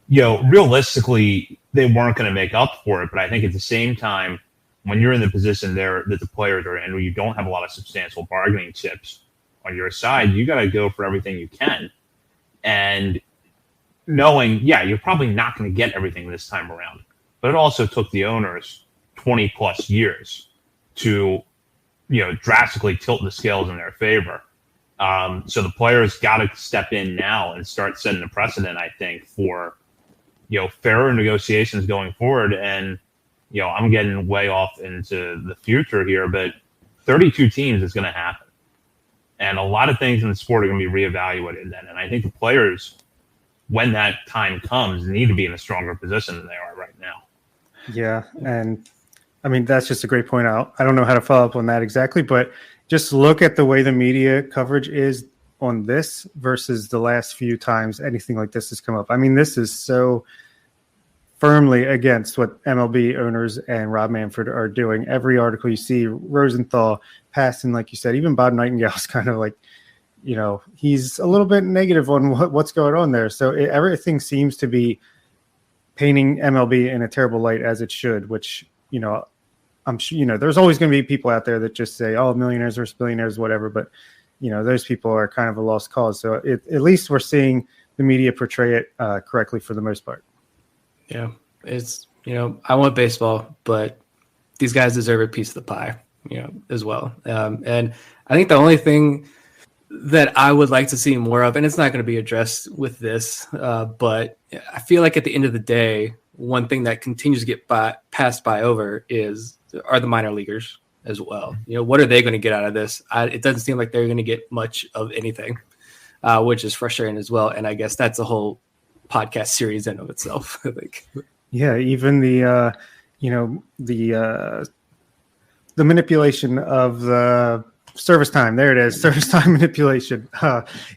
realistically, they weren't going to make up for it, but I think at the same time, when you're in the position there that the players are in, where you don't have a lot of substantial bargaining chips on your side, you got to go for everything you can. And knowing, you're probably not going to get everything this time around. But it also took the owners 20 plus years to, drastically tilt the scales in their favor. So the players got to step in now and start setting a precedent, I think, for, fairer negotiations going forward. And, I'm getting way off into the future here, but 32 teams is going to happen. And a lot of things in the sport are going to be reevaluated then. And I think the players, when that time comes, need to be in a stronger position than they are right now. Yeah, and I mean, that's just a great point out. I don't know how to follow up on that exactly, but just look at the way the media coverage is on this versus the last few times anything like this has come up. I mean, this is so firmly against what MLB owners and Rob Manfred are doing. Every article you see, Rosenthal, Paston, like you said, even Bob Nightingale's kind of like, he's a little bit negative on what's going on there. So everything seems to be painting MLB in a terrible light, as it should, which, I'm sure, there's always going to be people out there that just say, oh, millionaires versus billionaires, whatever. But, those people are kind of a lost cause. So at least we're seeing the media portray it correctly for the most part. Yeah, it's, I want baseball, but these guys deserve a piece of the pie, as well. And I think the only thing that I would like to see more of, and it's not going to be addressed with this, but I feel like at the end of the day, one thing that continues to get passed by over are the minor leaguers as well. What are they going to get out of this? It doesn't seem like they're going to get much of anything, which is frustrating as well. And I guess that's a whole podcast series in of itself. I think. Yeah, even the manipulation of the service time. There it is, service time manipulation.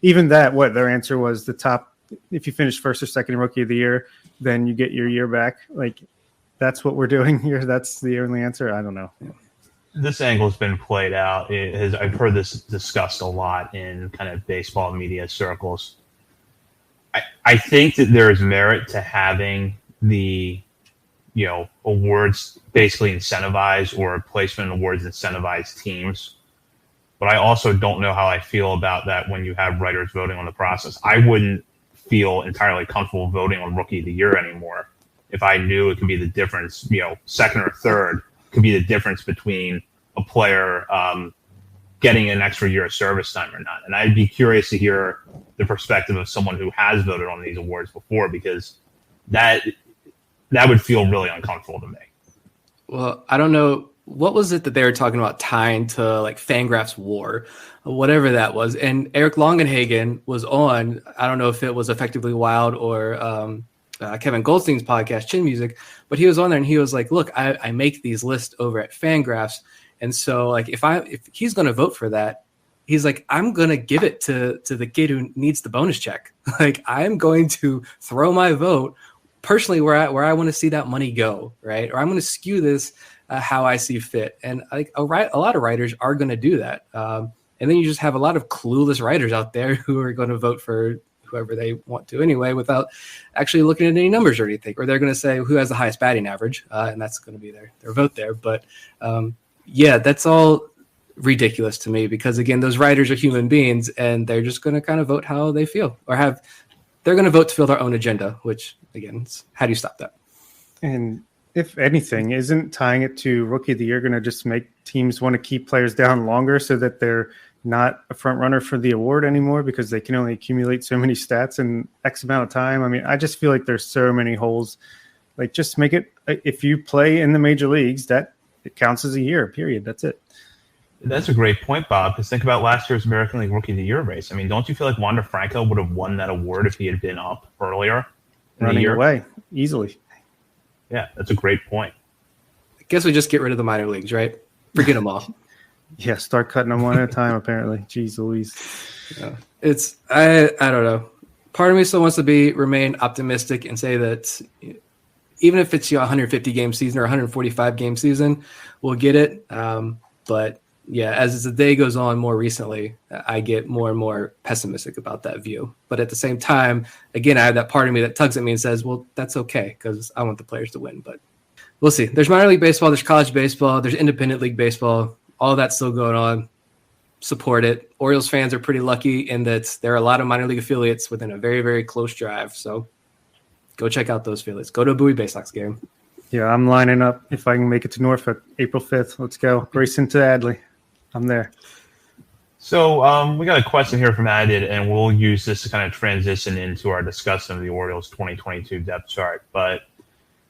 Even that, their answer was the top. If you finish first or second in Rookie of the Year, then you get your year back. Like, that's what we're doing here. That's the only answer. I don't know. This angle has been played out. I've heard this discussed a lot in kind of baseball media circles. I think that there is merit to having the, awards basically incentivize, or placement awards incentivize teams. But I also don't know how I feel about that when you have writers voting on the process. I wouldn't feel entirely comfortable voting on Rookie of the Year anymore if I knew it could be the difference, second or third could be the difference between a player getting an extra year of service time or not. And I'd be curious to hear the perspective of someone who has voted on these awards before, because that would feel really uncomfortable to me. Well, I don't know. What was it that they were talking about tying to, like, Fangraphs WAR, whatever that was? And Eric Longenhagen was on, I don't know if it was Effectively Wild or Kevin Goldstein's podcast, Chin Music, but he was on there and he was like, look, I make these lists over at Fangraphs. And so, like, if he's going to vote for that, he's like, I'm going to give it to the kid who needs the bonus check. Like, I'm going to throw my vote personally where I want to see that money go, right? Or I'm going to skew this how I see fit. And like a lot of writers are going to do that. And then you just have a lot of clueless writers out there who are going to vote for whoever they want to anyway, without actually looking at any numbers or anything. Or they're going to say who has the highest batting average, and that's going to be their vote there. But yeah, that's all ridiculous to me, because again, those writers are human beings and they're just going to kind of vote how they feel, or they're going to vote to fill their own agenda, which again, how do you stop that? And if anything, isn't tying it to Rookie of the Year going to just make teams want to keep players down longer so that they're not a front runner for the award anymore, because they can only accumulate so many stats in X amount of time? I mean, I just feel like there's so many holes. Like, just make it, if you play in the major leagues, that it counts as a year, period. That's it. That's a great point, Bob, because think about last year's American League Rookie of the Year race. I mean, don't you feel like Wander Franco would have won that award if he had been up earlier in the year? Away easily. Yeah, that's a great point. I guess we just get rid of the minor leagues, right? Forget them all. Yeah, start cutting them one at a time, apparently. Jeez Louise. Yeah. It's, I don't know. Part of me still wants to remain optimistic and say that even if it's 150 game season or 145 game season, we'll get it. But yeah, as the day goes on more recently, I get more and more pessimistic about that view. But at the same time, again, I have that part of me that tugs at me and says, well, that's okay, because I want the players to win. But we'll see. There's minor league baseball, there's college baseball, there's independent league baseball. All that's still going on. Support it. Orioles fans are pretty lucky in that there are a lot of minor league affiliates within a very, very close drive. So go check out those affiliates. Go to a Bowie Bay Sox game. Yeah, I'm lining up if I can make it to Norfolk April 5th. Let's go. Racing to Adley. I'm there. So we got a question here from Added, and we'll use this to kind of transition into our discussion of the Orioles 2022 depth chart. But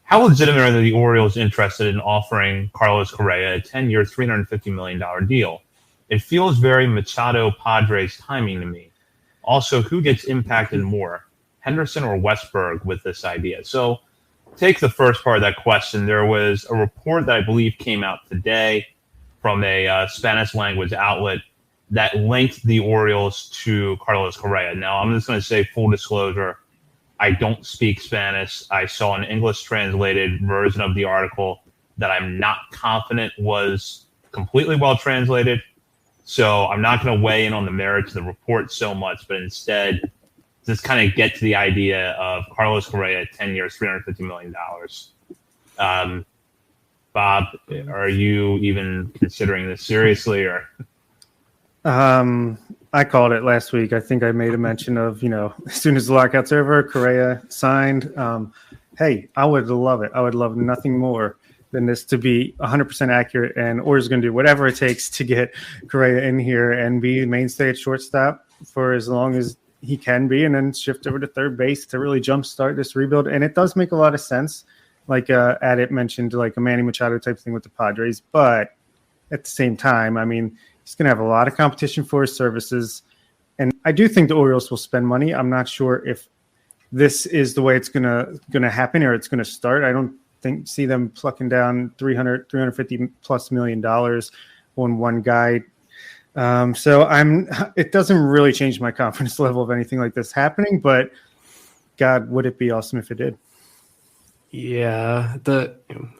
how legitimate are the Orioles interested in offering Carlos Correa a 10-year, $350 million deal? It feels very Machado Padres timing to me. Also, who gets impacted more, Henderson or Westberg, with this idea? So take the first part of that question. There was a report that I believe came out today from a Spanish language outlet that linked the Orioles to Carlos Correa. Now, I'm just going to say full disclosure, I don't speak Spanish. I saw an English translated version of the article that I'm not confident was completely well translated. So I'm not going to weigh in on the merits of the report so much, but instead just kind of get to the idea of Carlos Correa, 10 years, $350 million. Bob, are you even considering this seriously? Or I called it last week. I think I made a mention of, as soon as the lockout's over, Correa signed. Hey, I would love it. I would love nothing more than this to be 100% accurate, and Orioles going to do whatever it takes to get Correa in here and be the mainstay at shortstop for as long as he can be, and then shift over to third base to really jumpstart this rebuild. And it does make a lot of sense, like Adit mentioned, like a Manny Machado type thing with the Padres. But at the same time, I mean, he's going to have a lot of competition for his services. And I do think the Orioles will spend money. I'm not sure if this is the way it's going to happen or it's going to start. I don't see them plucking down $350 plus million on one guy. So it doesn't really change my confidence level of anything like this happening, but God, would it be awesome if it did? Yeah. The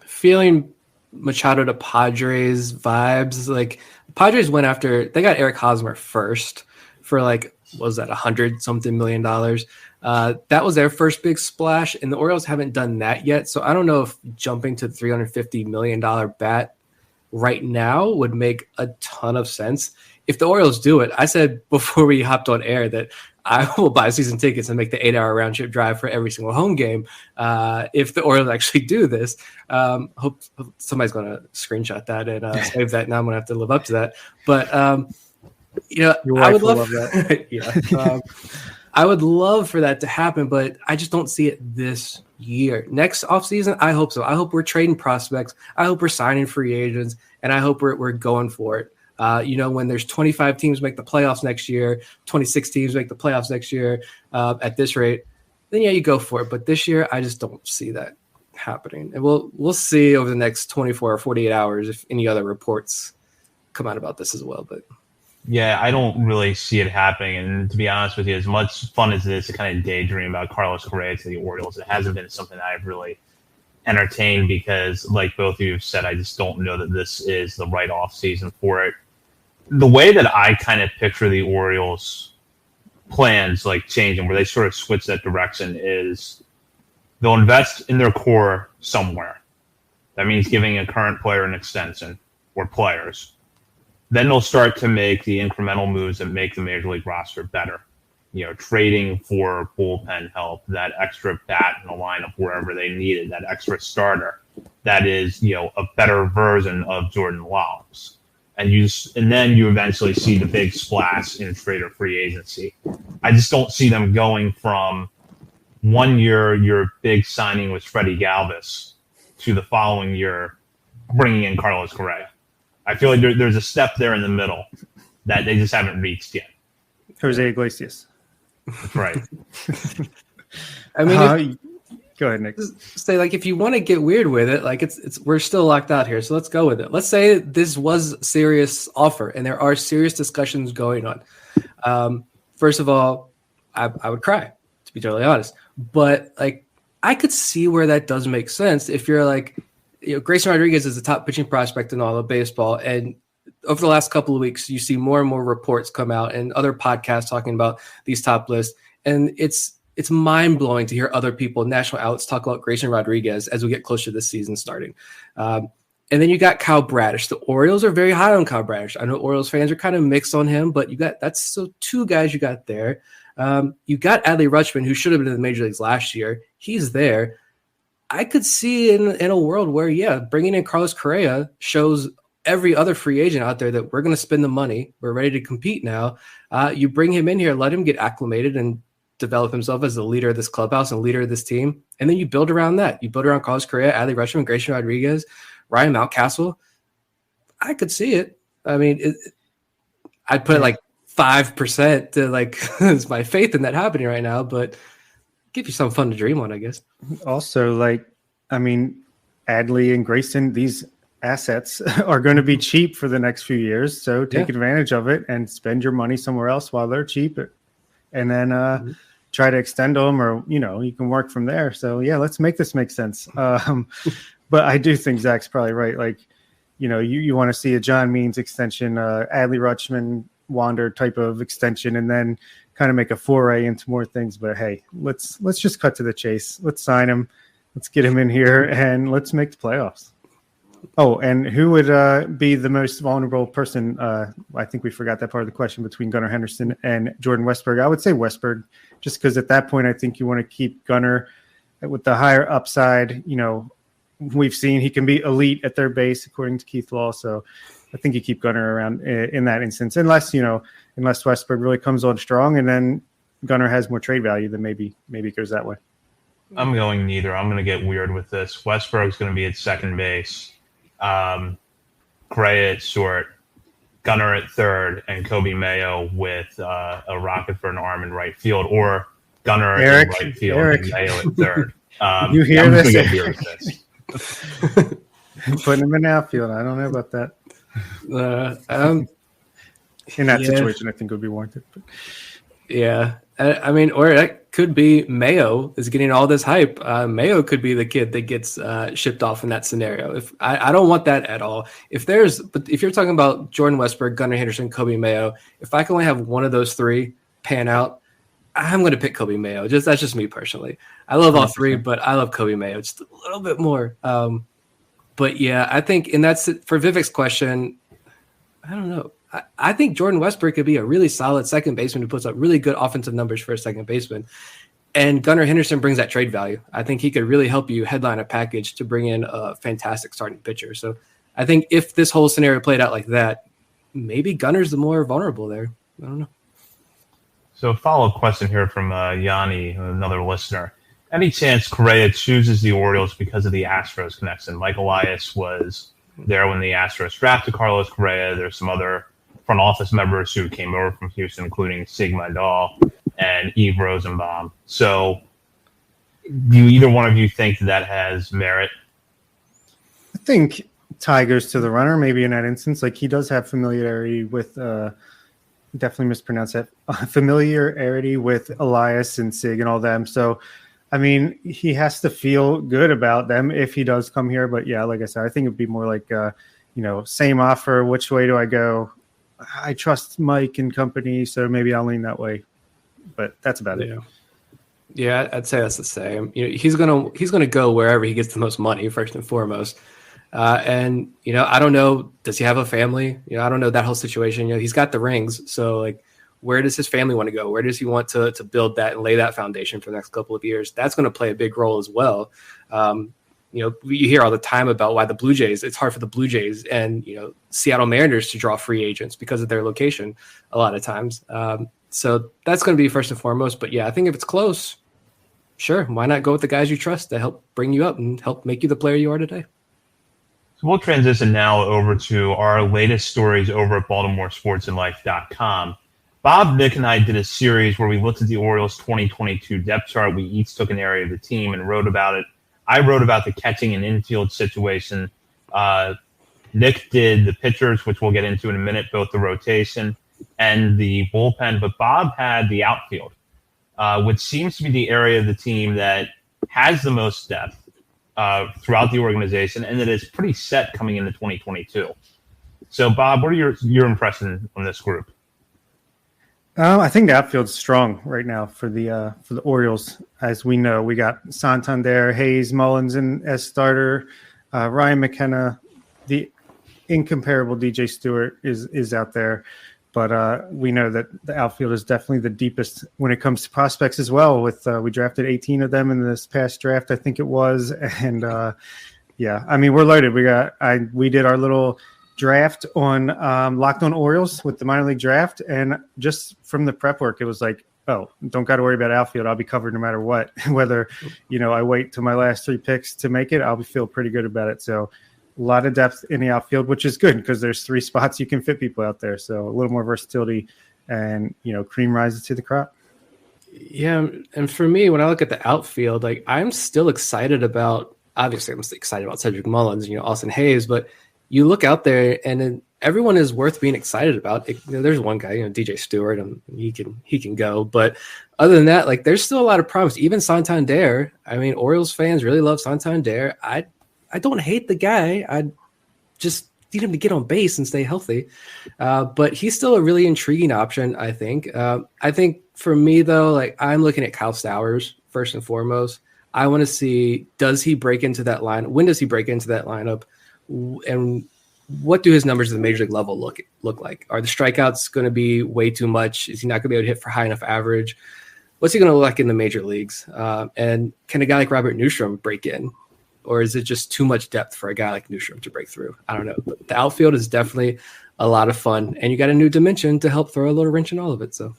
feeling Machado to Padres vibes, like Padres went after, they got Eric Hosmer first for what was that, $100-something million. That was their first big splash, and the Orioles haven't done that yet. So I don't know if jumping to the $350 million bat right now would make a ton of sense. If the Orioles do it, I said before we hopped on air that I will buy season tickets and make the 8-hour round trip drive for every single home game. If the Orioles actually do this, hope somebody's going to screenshot that and save that. Now I'm going to have to live up to that. But your wife I would love that. Yeah. I would love for that to happen, but I just don't see it this year. Next offseason, I hope so. I hope we're trading prospects. I hope we're signing free agents, and I hope we're going for it. When there's 25 teams make the playoffs next year, 26 teams make the playoffs next year at this rate, then yeah, you go for it. But this year, I just don't see that happening. And we'll see over the next 24 or 48 hours if any other reports come out about this as well. But yeah, I don't really see it happening. And to be honest with you, as much fun as it is to kind of daydream about Carlos Correa to the Orioles, it hasn't been something that I've really entertained because, like both of you have said, I just don't know that this is the right offseason for it. The way that I kind of picture the Orioles' plans changing, where they sort of switch that direction, is they'll invest in their core somewhere. That means giving a current player an extension or players. Then they'll start to make the incremental moves that make the major league roster better. Trading for bullpen help, that extra bat in the lineup wherever they need it, that extra starter that is, a better version of Jordan Lawes. And then you eventually see the big splash in trade or free agency. I just don't see them going from 1 year your big signing was Freddie Galvis to the following year bringing in Carlos Correa. I feel like there's a step there in the middle that they just haven't reached yet. Jose Iglesias. That's right. I mean, go ahead, Nick. Say if you want to get weird with it, it's we're still locked out here, so let's go with it. Let's say this was a serious offer and there are serious discussions going on. First of all, I would cry, to be totally honest. But I could see where that does make sense if you're Grayson Rodriguez is the top pitching prospect in all of baseball. And over the last couple of weeks, you see more and more reports come out and other podcasts talking about these top lists. And it's mind blowing to hear other people, national outlets, talk about Grayson Rodriguez as we get closer to this season starting. And then you got Kyle Bradish. The Orioles are very high on Kyle Bradish. I know Orioles fans are kind of mixed on him, but two guys you got there. You got Adley Rutschman, who should have been in the major leagues last year. He's there. I could see in a world where, bringing in Carlos Correa shows every other free agent out there that we're going to spend the money. We're ready to compete now. You bring him in here, let him get acclimated and develop himself as the leader of this clubhouse and leader of this team. And then you build around that. You build around Carlos Correa, Adley Rutschman, Grayson Rodriguez, Ryan Mountcastle. I could see it. I mean, I'd put like 5% to like it's my faith in that happening right now, but give you some fun to dream on, I guess. Also, like, I mean, Adley and Grayson, these assets are going to be cheap for the next few years. So take advantage of it and spend your money somewhere else while they're cheap. And then try to extend them, or, you can work from there. So, yeah, let's make this make sense. But I do think Zach's probably right. Like, you want to see a John Means extension, Adley Rutschman Wander type of extension, and then kind of make a foray into more things. But hey, let's just cut to the chase. Let's sign him. Let's get him in here, and let's make the playoffs. Oh, and who would be the most vulnerable person? I think we forgot that part of the question between Gunnar Henderson and Jordan Westberg. I would say Westberg, just because at that point I think you want to keep Gunnar with the higher upside. We've seen he can be elite at third base according to Keith Law. So I think you keep Gunnar around in that instance, unless Westberg really comes on strong, and then Gunnar has more trade value, then maybe it goes that way. I'm going neither. I'm going to get weird with this. Westberg's going to be at second base, Correa at short, Gunnar at third, and Kobe Mayo with a rocket for an arm in right field, or Gunnar in right field and Mayo at third. You hear I'm this? Get weird with this. Putting him in outfield, I don't know about that. In that situation, I think it would be warranted. But. Yeah, I mean, or that could be Mayo is getting all this hype. Mayo could be the kid that gets shipped off in that scenario. If I don't want that at all. But if you're talking about Jordan Westberg, Gunnar Henderson, Kobe Mayo, if I can only have one of those three pan out, I'm going to pick Kobe Mayo. That's just me personally. I love all three, but I love Kobe Mayo just a little bit more. But yeah, I think, and that's it for Vivek's question. I don't know. I think Jordan Westberg could be a really solid second baseman who puts up really good offensive numbers for a second baseman. And Gunnar Henderson brings that trade value. I think he could really help you headline a package to bring in a fantastic starting pitcher. So I think if this whole scenario played out like that, maybe Gunnar's the more vulnerable there. I don't know. So a follow-up question here from Yanni, another listener. Any chance Correa chooses the Orioles because of the Astros connection? Mike Elias was there when the Astros drafted Carlos Correa. There's some other front office members who came over from Houston, including Sigma Dahl and Eve Rosenbaum. So do either one of you think that has merit? I think Ty goes to the runner, maybe in that instance. Like, he does have familiarity with definitely mispronounced that, familiarity with Elias and Sig and all them. So, I mean, he has to feel good about them if he does come here. But yeah, like I said, I think it'd be more like, same offer. Which way do I go? I trust Mike and company, so maybe I'll lean that way. But that's about it. Yeah, I'd say that's the same. He's gonna go wherever he gets the most money first and foremost. And I don't know. Does he have a family? I don't know that whole situation. He's got the rings, so like, where does his family want to go? Where does he want to build that and lay that foundation for the next couple of years? That's going to play a big role as well. You hear all the time about why it's hard for the Blue Jays and, Seattle Mariners to draw free agents because of their location a lot of times. So that's going to be first and foremost. But yeah, I think if it's close, sure, why not go with the guys you trust to help bring you up and help make you the player you are today? So we'll transition now over to our latest stories over at BaltimoreSportsAndLife.com. Bob, Nick, and I did a series where we looked at the Orioles' 2022 depth chart. We each took an area of the team and wrote about it. I wrote about the catching and infield situation. Nick did the pitchers, which we'll get into in a minute, both the rotation and the bullpen. But Bob had the outfield, which seems to be the area of the team that has the most depth throughout the organization, and that is pretty set coming into 2022. So, Bob, what are your impressions on this group? I think the outfield's strong right now for the Orioles. As we know, we got Santander, Hayes, Mullins, as starter. Ryan McKenna, the incomparable DJ Stewart is out there. But we know that the outfield is definitely the deepest when it comes to prospects as well. With we drafted 18 of them in this past draft, I think it was. And yeah, I mean, we're loaded. We did our little draft on Locked On Orioles with the minor league draft, and just from the prep work, it was like, oh, don't got to worry about outfield. I'll be covered no matter what. Whether I wait till my last 3 picks to make it, I'll feel pretty good about it. So a lot of depth in the outfield, which is good because there's 3 spots you can fit people out there. So a little more versatility and, cream rises to the crop. Yeah. And for me, when I look at the outfield, like I'm still excited about, obviously I'm still excited about Cedric Mullins, Austin Hayes, but you look out there and everyone is worth being excited about. There's one guy, DJ Stewart, and he can go. But other than that, like there's still a lot of promise. Even Santander. I mean, Orioles fans really love Santander. I don't hate the guy. I just need him to get on base and stay healthy. But he's still a really intriguing option, I think. I think for me though, like I'm looking at Kyle Stowers first and foremost. I want to see, does he break into that line? When does he break into that lineup? And what do his numbers at the major league level look like? Are the strikeouts going to be way too much? Is he not going to be able to hit for high enough average? What's he going to look like in the major leagues? And can a guy like Robert Newstrom break in? Or is it just too much depth for a guy like Newstrom to break through? I don't know. But the outfield is definitely a lot of fun. And you got a new dimension to help throw a little wrench in all of it. So,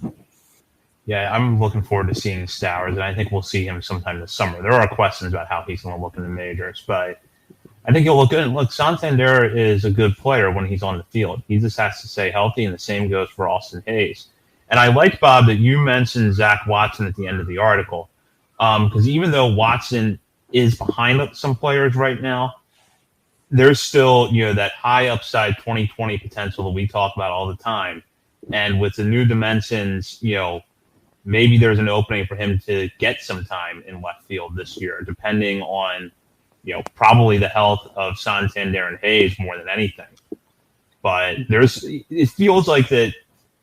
yeah, I'm looking forward to seeing Stowers, and I think we'll see him sometime this summer. There are questions about how he's going to look in the majors, but I think he'll look good. Look, Santander is a good player when he's on the field. He just has to stay healthy, and the same goes for Austin Hayes. And I like, Bob, that you mentioned Zach Watson at the end of the article, because even though Watson is behind some players right now, there's still that high upside 2020 potential that we talk about all the time. And with the new dimensions, maybe there's an opening for him to get some time in left field this year, depending on probably the health of Santander and Hayes more than anything. But it feels like that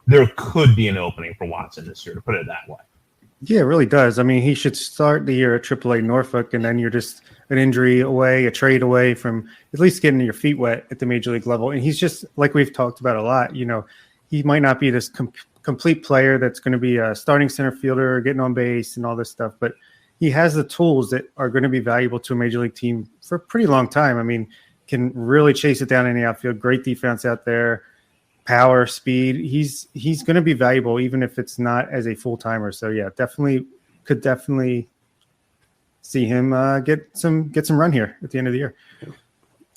there could be an opening for Watson this year, to put it that way. Yeah, it really does. I mean, he should start the year at AAA Norfolk, and then you're just an injury away, a trade away from at least getting your feet wet at the major league level. And he's just, like we've talked about a lot, he might not be this complete player that's going to be a starting center fielder, getting on base and all this stuff, but he has the tools that are going to be valuable to a major league team for a pretty long time. I mean, can really chase it down in the outfield, great defense out there, power, speed. He's going to be valuable even if it's not as a full-timer. So yeah, could definitely see him get some run here at the end of the year.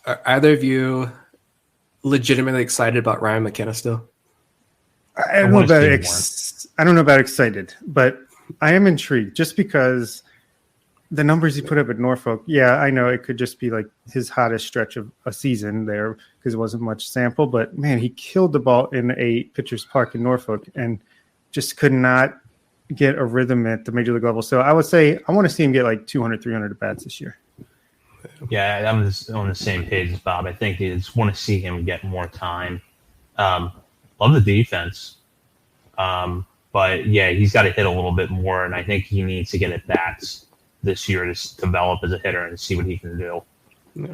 Are either of you legitimately excited about Ryan McKenna still? I don't know about excited, but I am intrigued just because the numbers he put up at Norfolk, yeah, I know it could just be like his hottest stretch of a season there because it wasn't much sample, but man, he killed the ball in a pitcher's park in Norfolk and just could not get a rhythm at the major league level. So I would say I want to see him get like 200, 300 at bats this year. Yeah, I'm just on the same page as Bob. I think I just want to see him get more time. Love the defense. But yeah, he's got to hit a little bit more, and I think he needs to get at bats this year to develop as a hitter and see what he can do. Yeah.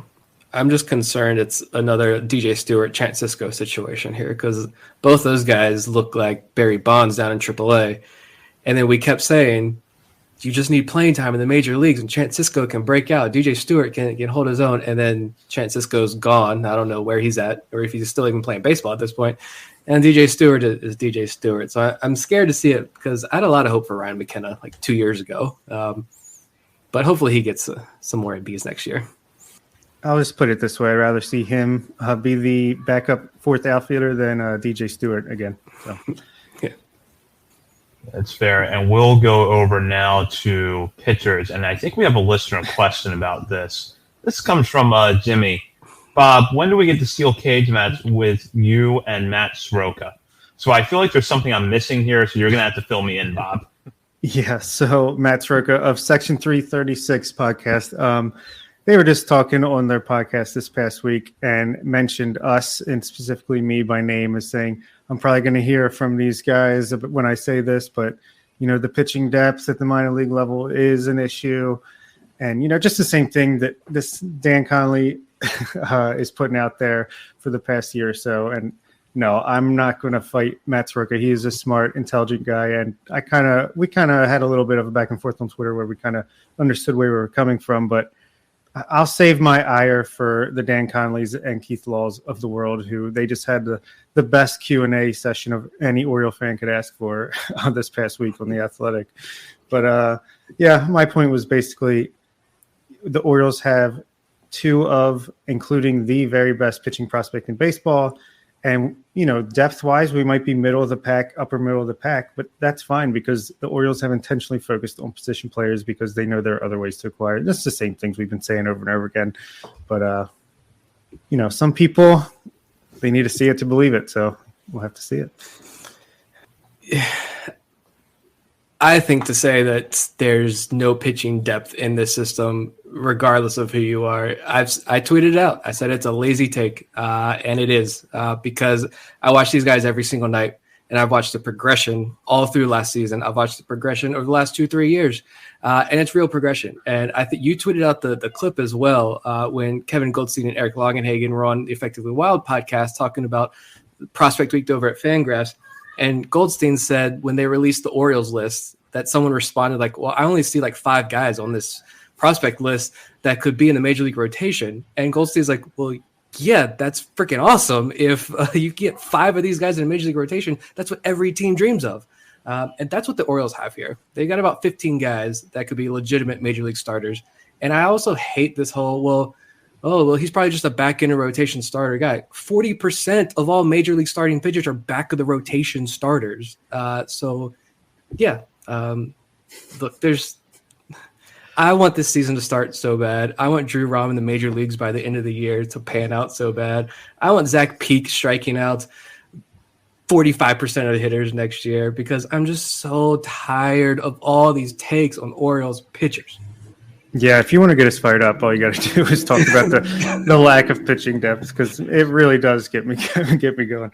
I'm just concerned it's another DJ Stewart, Chant Cisco situation here because both those guys look like Barry Bonds down in AAA. And then we kept saying, you just need playing time in the major leagues and Chant Cisco can break out. DJ Stewart can hold his own. And then Chant Cisco's gone. I don't know where he's at or if he's still even playing baseball at this point. And DJ Stewart is DJ Stewart. So I'm scared to see it because I had a lot of hope for Ryan McKenna like 2 years ago. But hopefully he gets some more ABs next year. I'll just put it this way. I'd rather see him be the backup fourth outfielder than DJ Stewart again. So. Yeah. That's fair. And we'll go over now to pitchers. And I think we have a listener question about this. This comes from Jimmy. Bob, when do we get the steel cage match with you and Matt Soroka? So I feel like there's something I'm missing here, so you're going to have to fill me in, Bob. Yeah, so Matt Soroka of Section 336 podcast, they were just talking on their podcast this past week and mentioned us and specifically me by name as saying, I'm probably going to hear from these guys when I say this, but, the pitching depth at the minor league level is an issue. And, just the same thing that this Dan Conley is putting out there for the past year or so. And no, I'm not going to fight Matt Soroka. He is a smart, intelligent guy. And we kind of had a little bit of a back and forth on Twitter where we kind of understood where we were coming from, but I'll save my ire for the Dan Conleys and Keith Laws of the world, who they just had the best Q&A session of any Oriole fan could ask for this past week on The Athletic. But yeah, my point was basically the Orioles have two of including the very best pitching prospect in baseball. And, depth-wise, we might be middle of the pack, upper middle of the pack, but that's fine because the Orioles have intentionally focused on position players because they know there are other ways to acquire. This is the same things we've been saying over and over again. But, some people, they need to see it to believe it, so we'll have to see it. I think to say that there's no pitching depth in this system, regardless of who you are, I tweeted it out. I said it's a lazy take, and it is because I watch these guys every single night, and I've watched the progression all through last season. I've watched the progression over the last 2-3 years, and it's real progression. And I think you tweeted out the clip as well when Kevin Goldstein and Eric Longenhagen were on the Effectively Wild podcast talking about Prospect Week over at Fangraphs. And Goldstein said when they released the Orioles list that someone responded like, well, I only see like 5 guys on this prospect list that could be in the major league rotation. And Goldstein's like, well, yeah, that's freaking awesome. If you get 5 of these guys in a major league rotation, that's what every team dreams of. And that's what the Orioles have here. They got about 15 guys that could be legitimate major league starters. And I also hate this whole, he's probably just a back end of rotation starter guy. 40% of all major league starting pitchers are back of the rotation starters. Look, I want this season to start so bad. I want Drew Rom in the major leagues by the end of the year to pan out so bad. I want Zach Peak striking out 45% of the hitters next year because I'm just so tired of all these takes on Orioles pitchers. Yeah, if you want to get us fired up, all you got to do is talk about the lack of pitching depth because it really does get me going.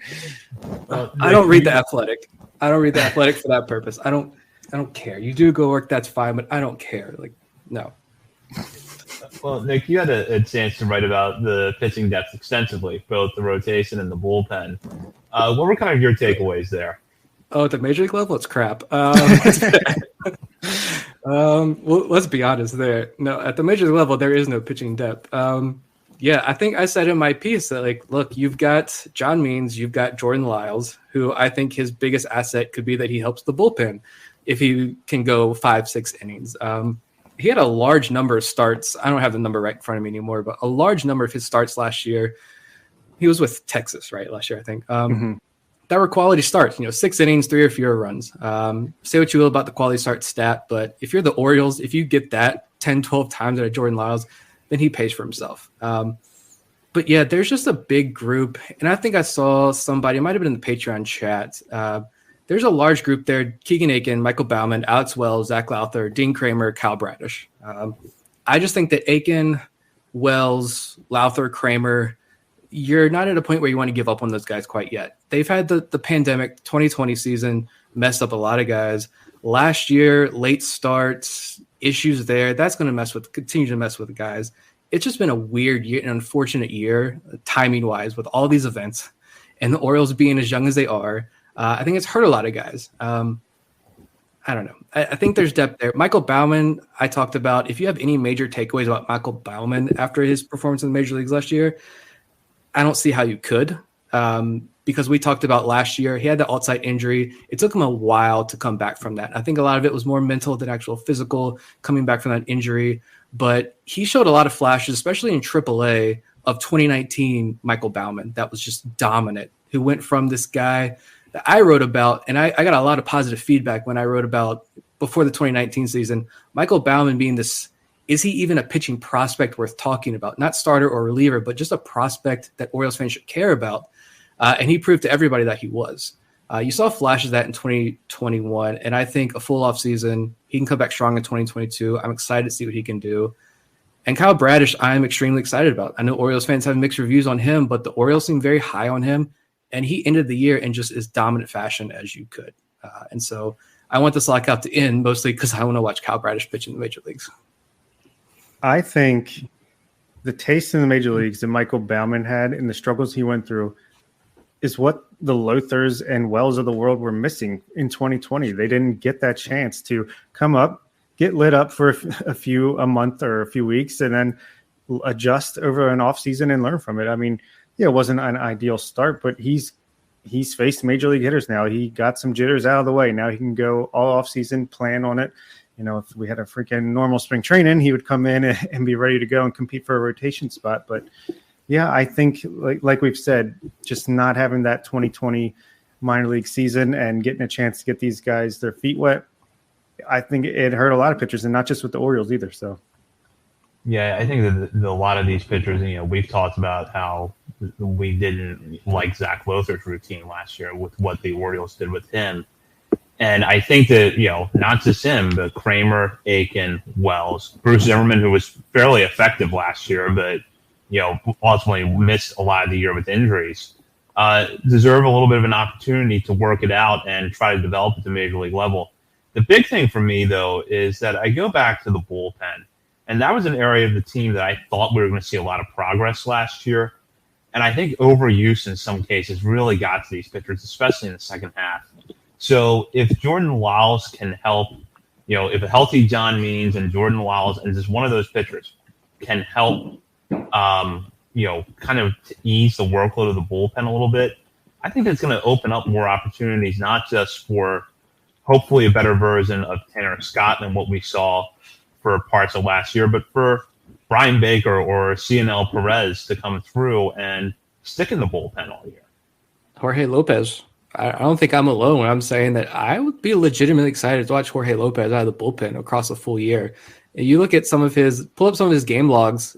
I don't read The Athletic. I don't read The Athletic for that purpose. I don't care. You do go work, that's fine, but I don't care. Like, no. Well, Nick, you had a chance to write about the pitching depth extensively, both the rotation and the bullpen. What were kind of your takeaways there? Oh, at the major league level, it's crap. Well, let's be honest there. No, at the major league level, there is no pitching depth. I think I said in my piece that, like, look, you've got John Means, you've got Jordan Lyles, who I think his biggest asset could be that he helps the bullpen if he can go 5-6 innings. He had a large number of starts. I don't have the number right in front of me anymore, but a large number of his starts last year. He was with Texas, right, last year, I think. That were quality starts, 6 innings, 3 or fewer runs. Say what you will about the quality start stat, but if you're the Orioles, if you get that 10, 12 times out of Jordan Lyles, then he pays for himself. But yeah, there's just a big group. And I think I saw somebody, it might've been in the Patreon chat. There's a large group there: Keegan Aiken, Michael Baumann, Alex Wells, Zach Lowther, Dean Kramer, Kyle Bradish. I just think that Aiken, Wells, Lowther, Kramer, you're not at a point where you want to give up on those guys quite yet. They've had the pandemic 2020 season messed up a lot of guys. Last year, late starts, issues there. That's going to continue to mess with the guys. It's just been a weird year, an unfortunate year, timing-wise, with all these events. And the Orioles being as young as they are, I think it's hurt a lot of guys. I don't know. I think there's depth there. Michael Baumann, I talked about. If you have any major takeaways about Michael Baumann after his performance in the major leagues last year, I don't see how you could, because we talked about last year. He had the alt-site injury. It took him a while to come back from that. I think a lot of it was more mental than actual physical, coming back from that injury. But he showed a lot of flashes, especially in AAA, of 2019 Michael Baumann. That was just dominant, who went from this guy that I wrote about, and I got a lot of positive feedback when I wrote about before the 2019 season, Michael Baumann being this, is he even a pitching prospect worth talking about? Not starter or reliever, but just a prospect that Orioles fans should care about. And he proved to everybody that he was. You saw flashes of that in 2021, and I think a full offseason, he can come back strong in 2022. I'm excited to see what he can do. And Kyle Bradish, I'm extremely excited about. I know Orioles fans have mixed reviews on him, but the Orioles seem very high on him, and he ended the year in just as dominant fashion as you could. And so I want this lockout to end, mostly because I want to watch Kyle Bradish pitch in the major leagues. I think the taste in the major leagues that Michael Baumann had and the struggles he went through is what the Lothers and Wells of the world were missing in 2020. They didn't get that chance to come up, get lit up for a month or a few weeks, and then adjust over an offseason and learn from it. I mean, yeah, it wasn't an ideal start, but he's faced major league hitters now. He got some jitters out of the way. Now he can go all offseason, plan on it, If we had a freaking normal spring training, he would come in and be ready to go and compete for a rotation spot. But yeah, I think like we've said, just not having that 2020 minor league season and getting a chance to get these guys their feet wet, I think it hurt a lot of pitchers, and not just with the Orioles either. So. Yeah, I think that a lot of these pitchers, we've talked about how we didn't like Zach Lothar's routine last year with what the Orioles did with him. And I think that, not just him, but Kramer, Aiken, Wells, Bruce Zimmerman, who was fairly effective last year, but, ultimately missed a lot of the year with injuries, deserve a little bit of an opportunity to work it out and try to develop at the major league level. The big thing for me, though, is that I go back to the bullpen. And that was an area of the team that I thought we were going to see a lot of progress last year. And I think overuse in some cases really got to these pitchers, especially in the second half. So if Jordan Lyles can help, if a healthy John Means and Jordan Lyles and just one of those pitchers can help, kind of to ease the workload of the bullpen a little bit, I think it's going to open up more opportunities, not just for hopefully a better version of Tanner Scott than what we saw for parts of last year, but for Bryan Baker or CNL Perez to come through and stick in the bullpen all year. Jorge Lopez. I don't think I'm alone when I'm saying that I would be legitimately excited to watch Jorge Lopez out of the bullpen across a full year. And you look at pull up some of his game logs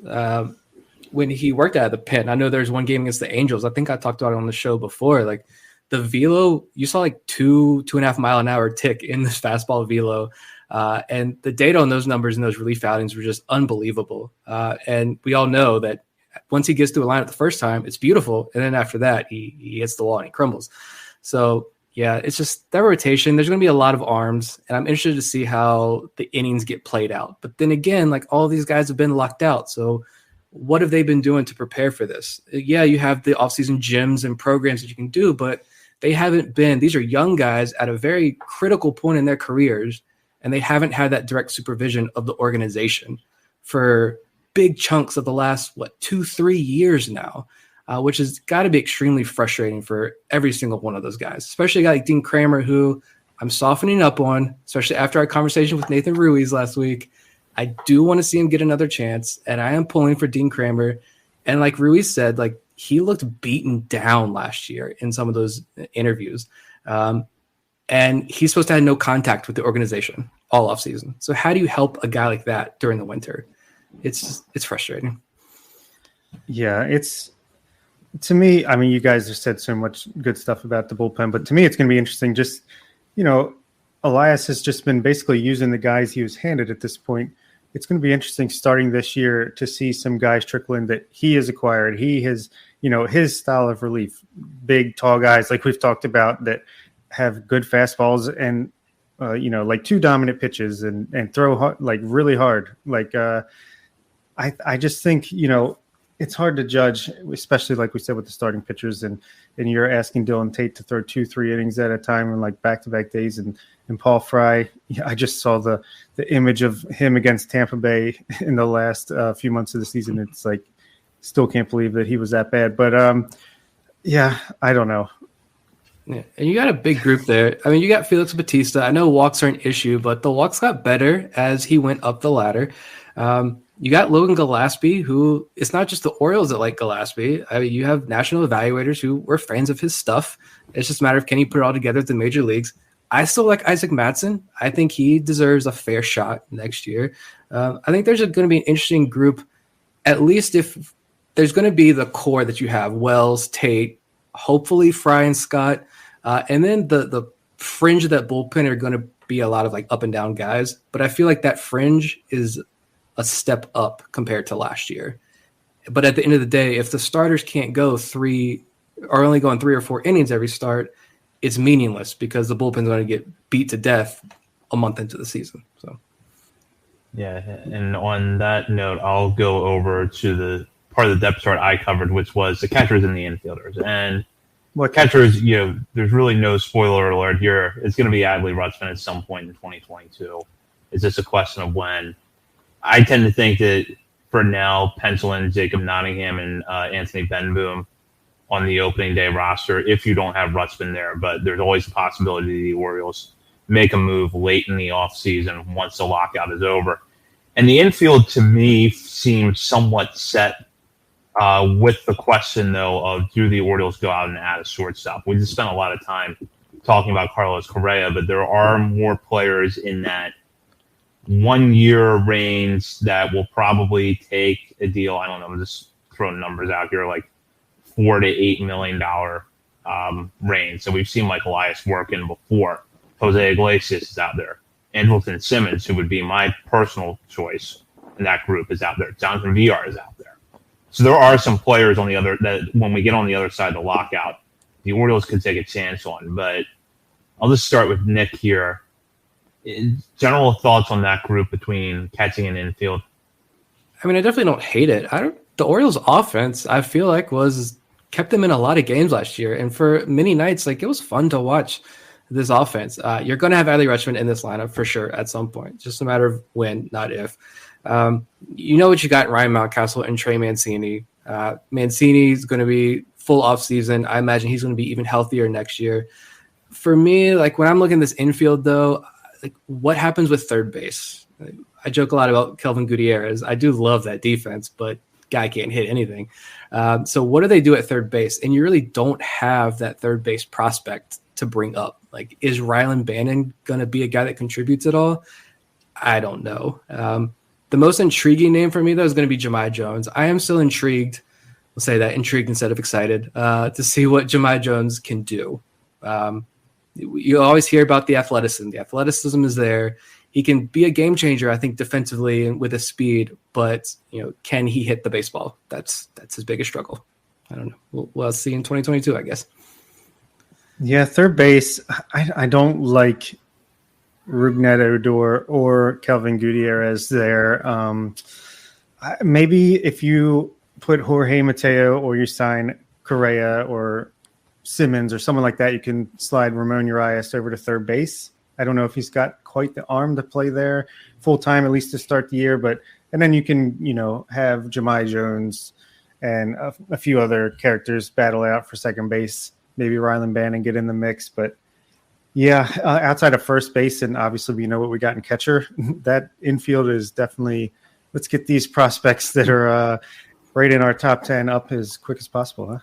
when he worked out of the pen. I know there's one game against the Angels. I think I talked about it on the show before. Like the velo, you saw like 2.5 mile an hour tick in this fastball velo. And the data on those numbers and those relief outings were just unbelievable. And we all know that once he gets to a lineup the first time, it's beautiful. And then after that, he hits the wall and he crumbles. So, yeah, it's just that rotation. There's going to be a lot of arms, and I'm interested to see how the innings get played out. But then again, like all these guys have been locked out. So what have they been doing to prepare for this? Yeah, you have the offseason gyms and programs that you can do, but they haven't been – these are young guys at a very critical point in their careers, and they haven't had that direct supervision of the organization for big chunks of the last, 2-3 years now, which has got to be extremely frustrating for every single one of those guys, especially a guy like Dean Kramer, who I'm softening up on, especially after our conversation with Nathan Ruiz last week. I do want to see him get another chance, and I am pulling for Dean Kramer. And like Ruiz said, like he looked beaten down last year in some of those interviews. And he's supposed to have no contact with the organization all offseason. So how do you help a guy like that during the winter? It's frustrating. Yeah, to me, I mean, you guys have said so much good stuff about the bullpen, but to me, it's going to be interesting. Just, Elias has just been basically using the guys he was handed at this point. It's going to be interesting starting this year to see some guys trickle in that he has acquired. He has, his style of relief, big, tall guys like we've talked about that have good fastballs and, like two dominant pitches and throw hard, like really hard. Like I just think, it's hard to judge, especially like we said with the starting pitchers, and you're asking Dylan Tate to throw 2-3 innings at a time and like back-to-back days, and Paul Fry. I just saw the image of him against Tampa Bay in the last few months of the season. It's like still can't believe that he was that bad. But I don't know. Yeah, and you got a big group there. I mean, you got Felix Bautista. I know walks are an issue, but the walks got better as he went up the ladder. You got Logan Gillespie, who it's not just the Orioles that like Gillespie. I mean, you have national evaluators who were fans of his stuff. It's just a matter of can he put it all together at the major leagues. I still like Isaac Mattson. I think he deserves a fair shot next year. I think there's going to be an interesting group, at least if there's going to be the core that you have, Wells, Tate, hopefully Fry and Scott, and then the fringe of that bullpen are going to be a lot of like up and down guys. But I feel like that fringe is a step up compared to last year. But at the end of the day, if the starters can't go only going 3 or 4 innings every start, it's meaningless because the bullpen's going to get beat to death a month into the season. So, yeah. And on that note, I'll go over to the part of the depth chart I covered, which was the catchers and the infielders. And what catchers, there's really no spoiler alert here. It's going to be Adley Rutschman at some point in 2022. It's just a question of when. I tend to think that for now, pencil in Jacob Nottingham and Anthony Benboom on the opening day roster if you don't have Rutschman there. But there's always a possibility the Orioles make a move late in the offseason once the lockout is over. And the infield, to me, seems somewhat set with the question, though, of do the Orioles go out and add a shortstop? We just spent a lot of time talking about Carlos Correa, but there are more players in that 1 year range that will probably take a deal. I don't know, I'm just throwing numbers out here, like $4 to $8 million range. So we've seen Mike Elias work in before. Jose Iglesias is out there. Andrelton Simmons, who would be my personal choice in that group, is out there. Jonathan Villar is out there. So there are some players on the other that when we get on the other side of the lockout, the Orioles could take a chance on. But I'll just start with Nick here. General thoughts on that group between catching and infield? I mean, I definitely don't hate it. The Orioles offense, I feel like, kept them in a lot of games last year. And for many nights, like, it was fun to watch this offense. You're going to have Adley Rutschman in this lineup for sure at some point. Just a matter of when, not if. You know what you got in Ryan Mountcastle and Trey Mancini. Mancini is going to be full off season. I imagine he's going to be even healthier next year. For me, like, when I'm looking at this infield, though, like, what happens with third base? I joke a lot about Kelvin Gutierrez. I do love that defense, but guy can't hit anything. So what do they do at third base? And you really don't have that third base prospect to bring up. Like, is Rylan Bannon going to be a guy that contributes at all? I don't know. The most intriguing name for me, though, is going to be Jahmai Jones. I am still intrigued. We'll say that, intrigued instead of excited, to see what Jahmai Jones can do. You always hear about the athleticism. The athleticism is there. He can be a game changer, I think, defensively and with his speed. But, can he hit the baseball? That's his biggest struggle. I don't know. We'll see in 2022, I guess. Yeah, third base. I don't like Rougned Odor or Kelvin Gutierrez there. Maybe if you put Jorge Mateo or you sign Correa or Simmons or someone like that, you can slide Ramon Urias over to third base. I don't know if he's got quite the arm to play there full time, at least to start the year. And then you can, have Jahmai Jones and a few other characters battle out for second base. Maybe Rylan Bannon get in the mix. But yeah, outside of first base, and obviously we know what we got in catcher, that infield is definitely, let's get these prospects that are right in our top 10 up as quick as possible, huh?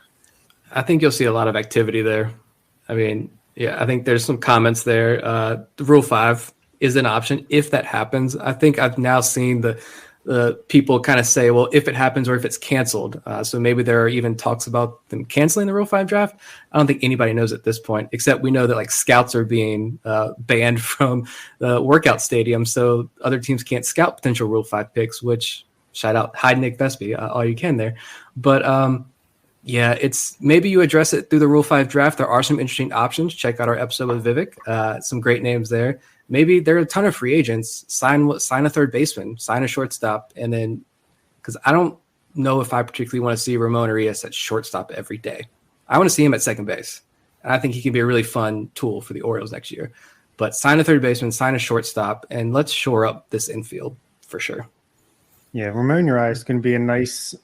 I think you'll see a lot of activity there. I mean, yeah, I think there's some comments there. The Rule 5 is an option if that happens. I think I've now seen the people kind of say, well, if it happens or if it's canceled. So maybe there are even talks about them canceling the Rule 5 draft. I don't think anybody knows at this point, except we know that, like, scouts are being banned from the workout stadium. So other teams can't scout potential Rule 5 picks, which, shout out, hide Nick Vespi, all you can there. But yeah, it's maybe you address it through the Rule 5 draft. There are some interesting options. Check out our episode with Vivek. Some great names there. Maybe there are a ton of free agents. Sign a third baseman, sign a shortstop, and then, because I don't know if I particularly want to see Ramon Urias at shortstop every day. I want to see him at second base. And I think he can be a really fun tool for the Orioles next year. But sign a third baseman, sign a shortstop, and let's shore up this infield for sure. Yeah, Ramon Urias is going to be a nice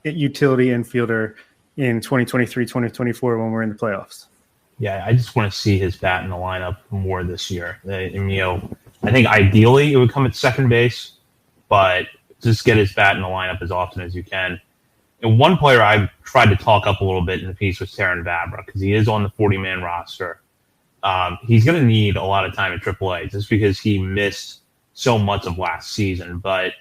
utility infielder in 2023, 2024 when we're in the playoffs. Yeah, I just want to see his bat in the lineup more this year. And, I think ideally it would come at second base, but just get his bat in the lineup as often as you can. And one player I've tried to talk up a little bit in the piece was Terrin Vavra, because he is on the 40-man roster. He's going to need a lot of time at AAA just because he missed so much of last season. But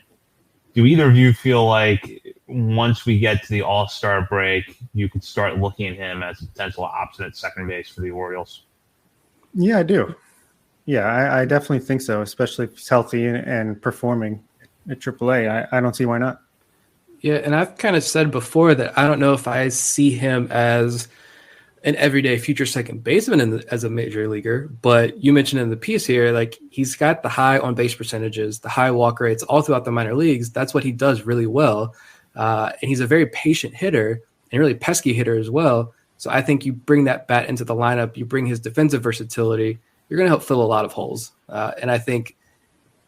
do either of you feel like once we get to the All-Star break, you could start looking at him as a potential option at second base for the Orioles? Yeah, I do. Yeah, I definitely think so, especially if he's healthy and performing at AAA. I don't see why not. Yeah, and I've kind of said before that I don't know if I see him as an everyday future second baseman as a major leaguer, but you mentioned in the piece here, like, he's got the high on base percentages, the high walk rates all throughout the minor leagues. That's what he does really well. And he's a very patient hitter and really pesky hitter as well. So I think you bring that bat into the lineup, you bring his defensive versatility, you're going to help fill a lot of holes. And I think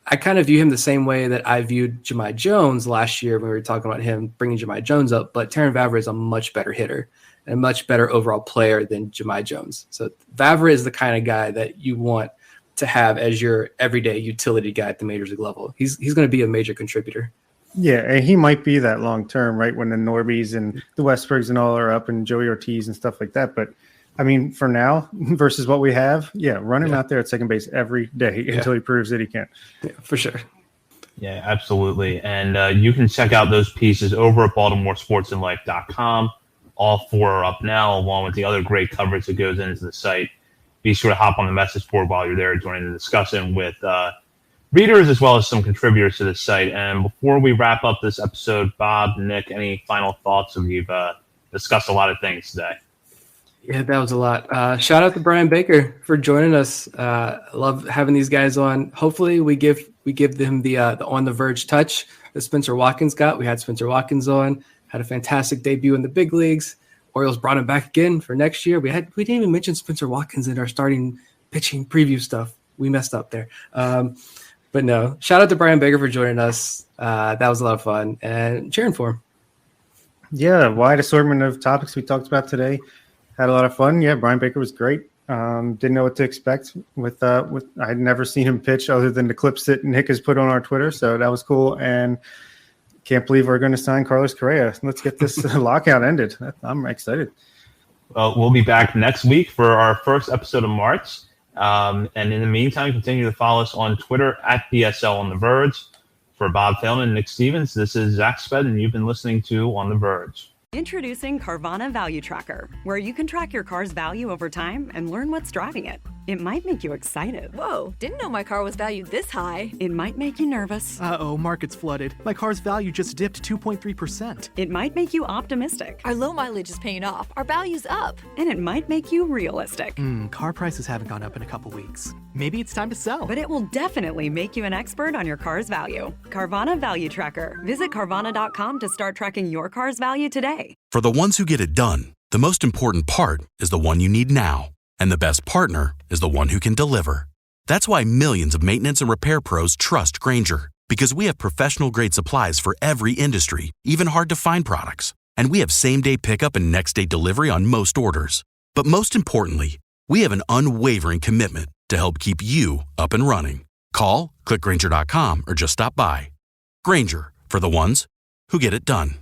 I kind of view him the same way that I viewed Jahmai Jones last year when we were talking about him bringing Jahmai Jones up, but Terrin Vavra is a much better hitter and a much better overall player than Jahmai Jones. So Vavra is the kind of guy that you want to have as your everyday utility guy at the major league level. He's going to be a major contributor. Yeah, and he might be that long term, right? When the Norbies and the Westbergs and all are up, and Joey Ortiz and stuff like that. But I mean, for now versus what we have, run him out there at second base every day until he proves that he can. Yeah, for sure. Yeah, absolutely. And you can check out those pieces over at BaltimoreSportsAndLife.com. All 4 are up now, along with the other great coverage that goes into the site. Be sure to hop on the message board while you're there, joining the discussion with readers as well as some contributors to the site. And before we wrap up this episode, Bob, Nick, any final thoughts? We've discussed a lot of things today. Yeah, that was a lot. Shout out to Bryan Baker for joining us. Love having these guys on. Hopefully we give them the on the verge touch that Spencer Watkins got. We had Spencer Watkins on, had a fantastic debut in the big leagues. Orioles brought him back again for next year. We didn't even mention Spencer Watkins in our starting pitching preview stuff. We messed up there. But no, shout out to Bryan Baker for joining us. That was a lot of fun and cheering for him. Yeah, wide assortment of topics we talked about today. Had a lot of fun. Yeah, Bryan Baker was great. Didn't know what to expect with I had never seen him pitch other than the clips that Nick has put on our Twitter. So that was cool. And can't believe we're going to sign Carlos Correa. Let's get this lockout ended. I'm excited. Well, we'll be back next week for our first episode of March. And in the meantime, continue to follow us on Twitter at BSL on the Verge. For Bob Phelan and Nick Stevens, this is Zach Sped, and you've been listening to On the Verge. Introducing Carvana Value Tracker, where you can track your car's value over time and learn what's driving it. It might make you excited. Whoa, didn't know my car was valued this high. It might make you nervous. Uh-oh, market's flooded. My car's value just dipped 2.3%. It might make you optimistic. Our low mileage is paying off. Our value's up. And it might make you realistic. Car prices haven't gone up in a couple weeks. Maybe it's time to sell. But it will definitely make you an expert on your car's value. Carvana Value Tracker. Visit Carvana.com to start tracking your car's value today. For the ones who get it done, the most important part is the one you need now. And the best partner is the one who can deliver. That's why millions of maintenance and repair pros trust Grainger, because we have professional-grade supplies for every industry, even hard-to-find products. And we have same-day pickup and next-day delivery on most orders. But most importantly, we have an unwavering commitment to help keep you up and running. Call, click Grainger.com, or just stop by. Grainger, for the ones who get it done.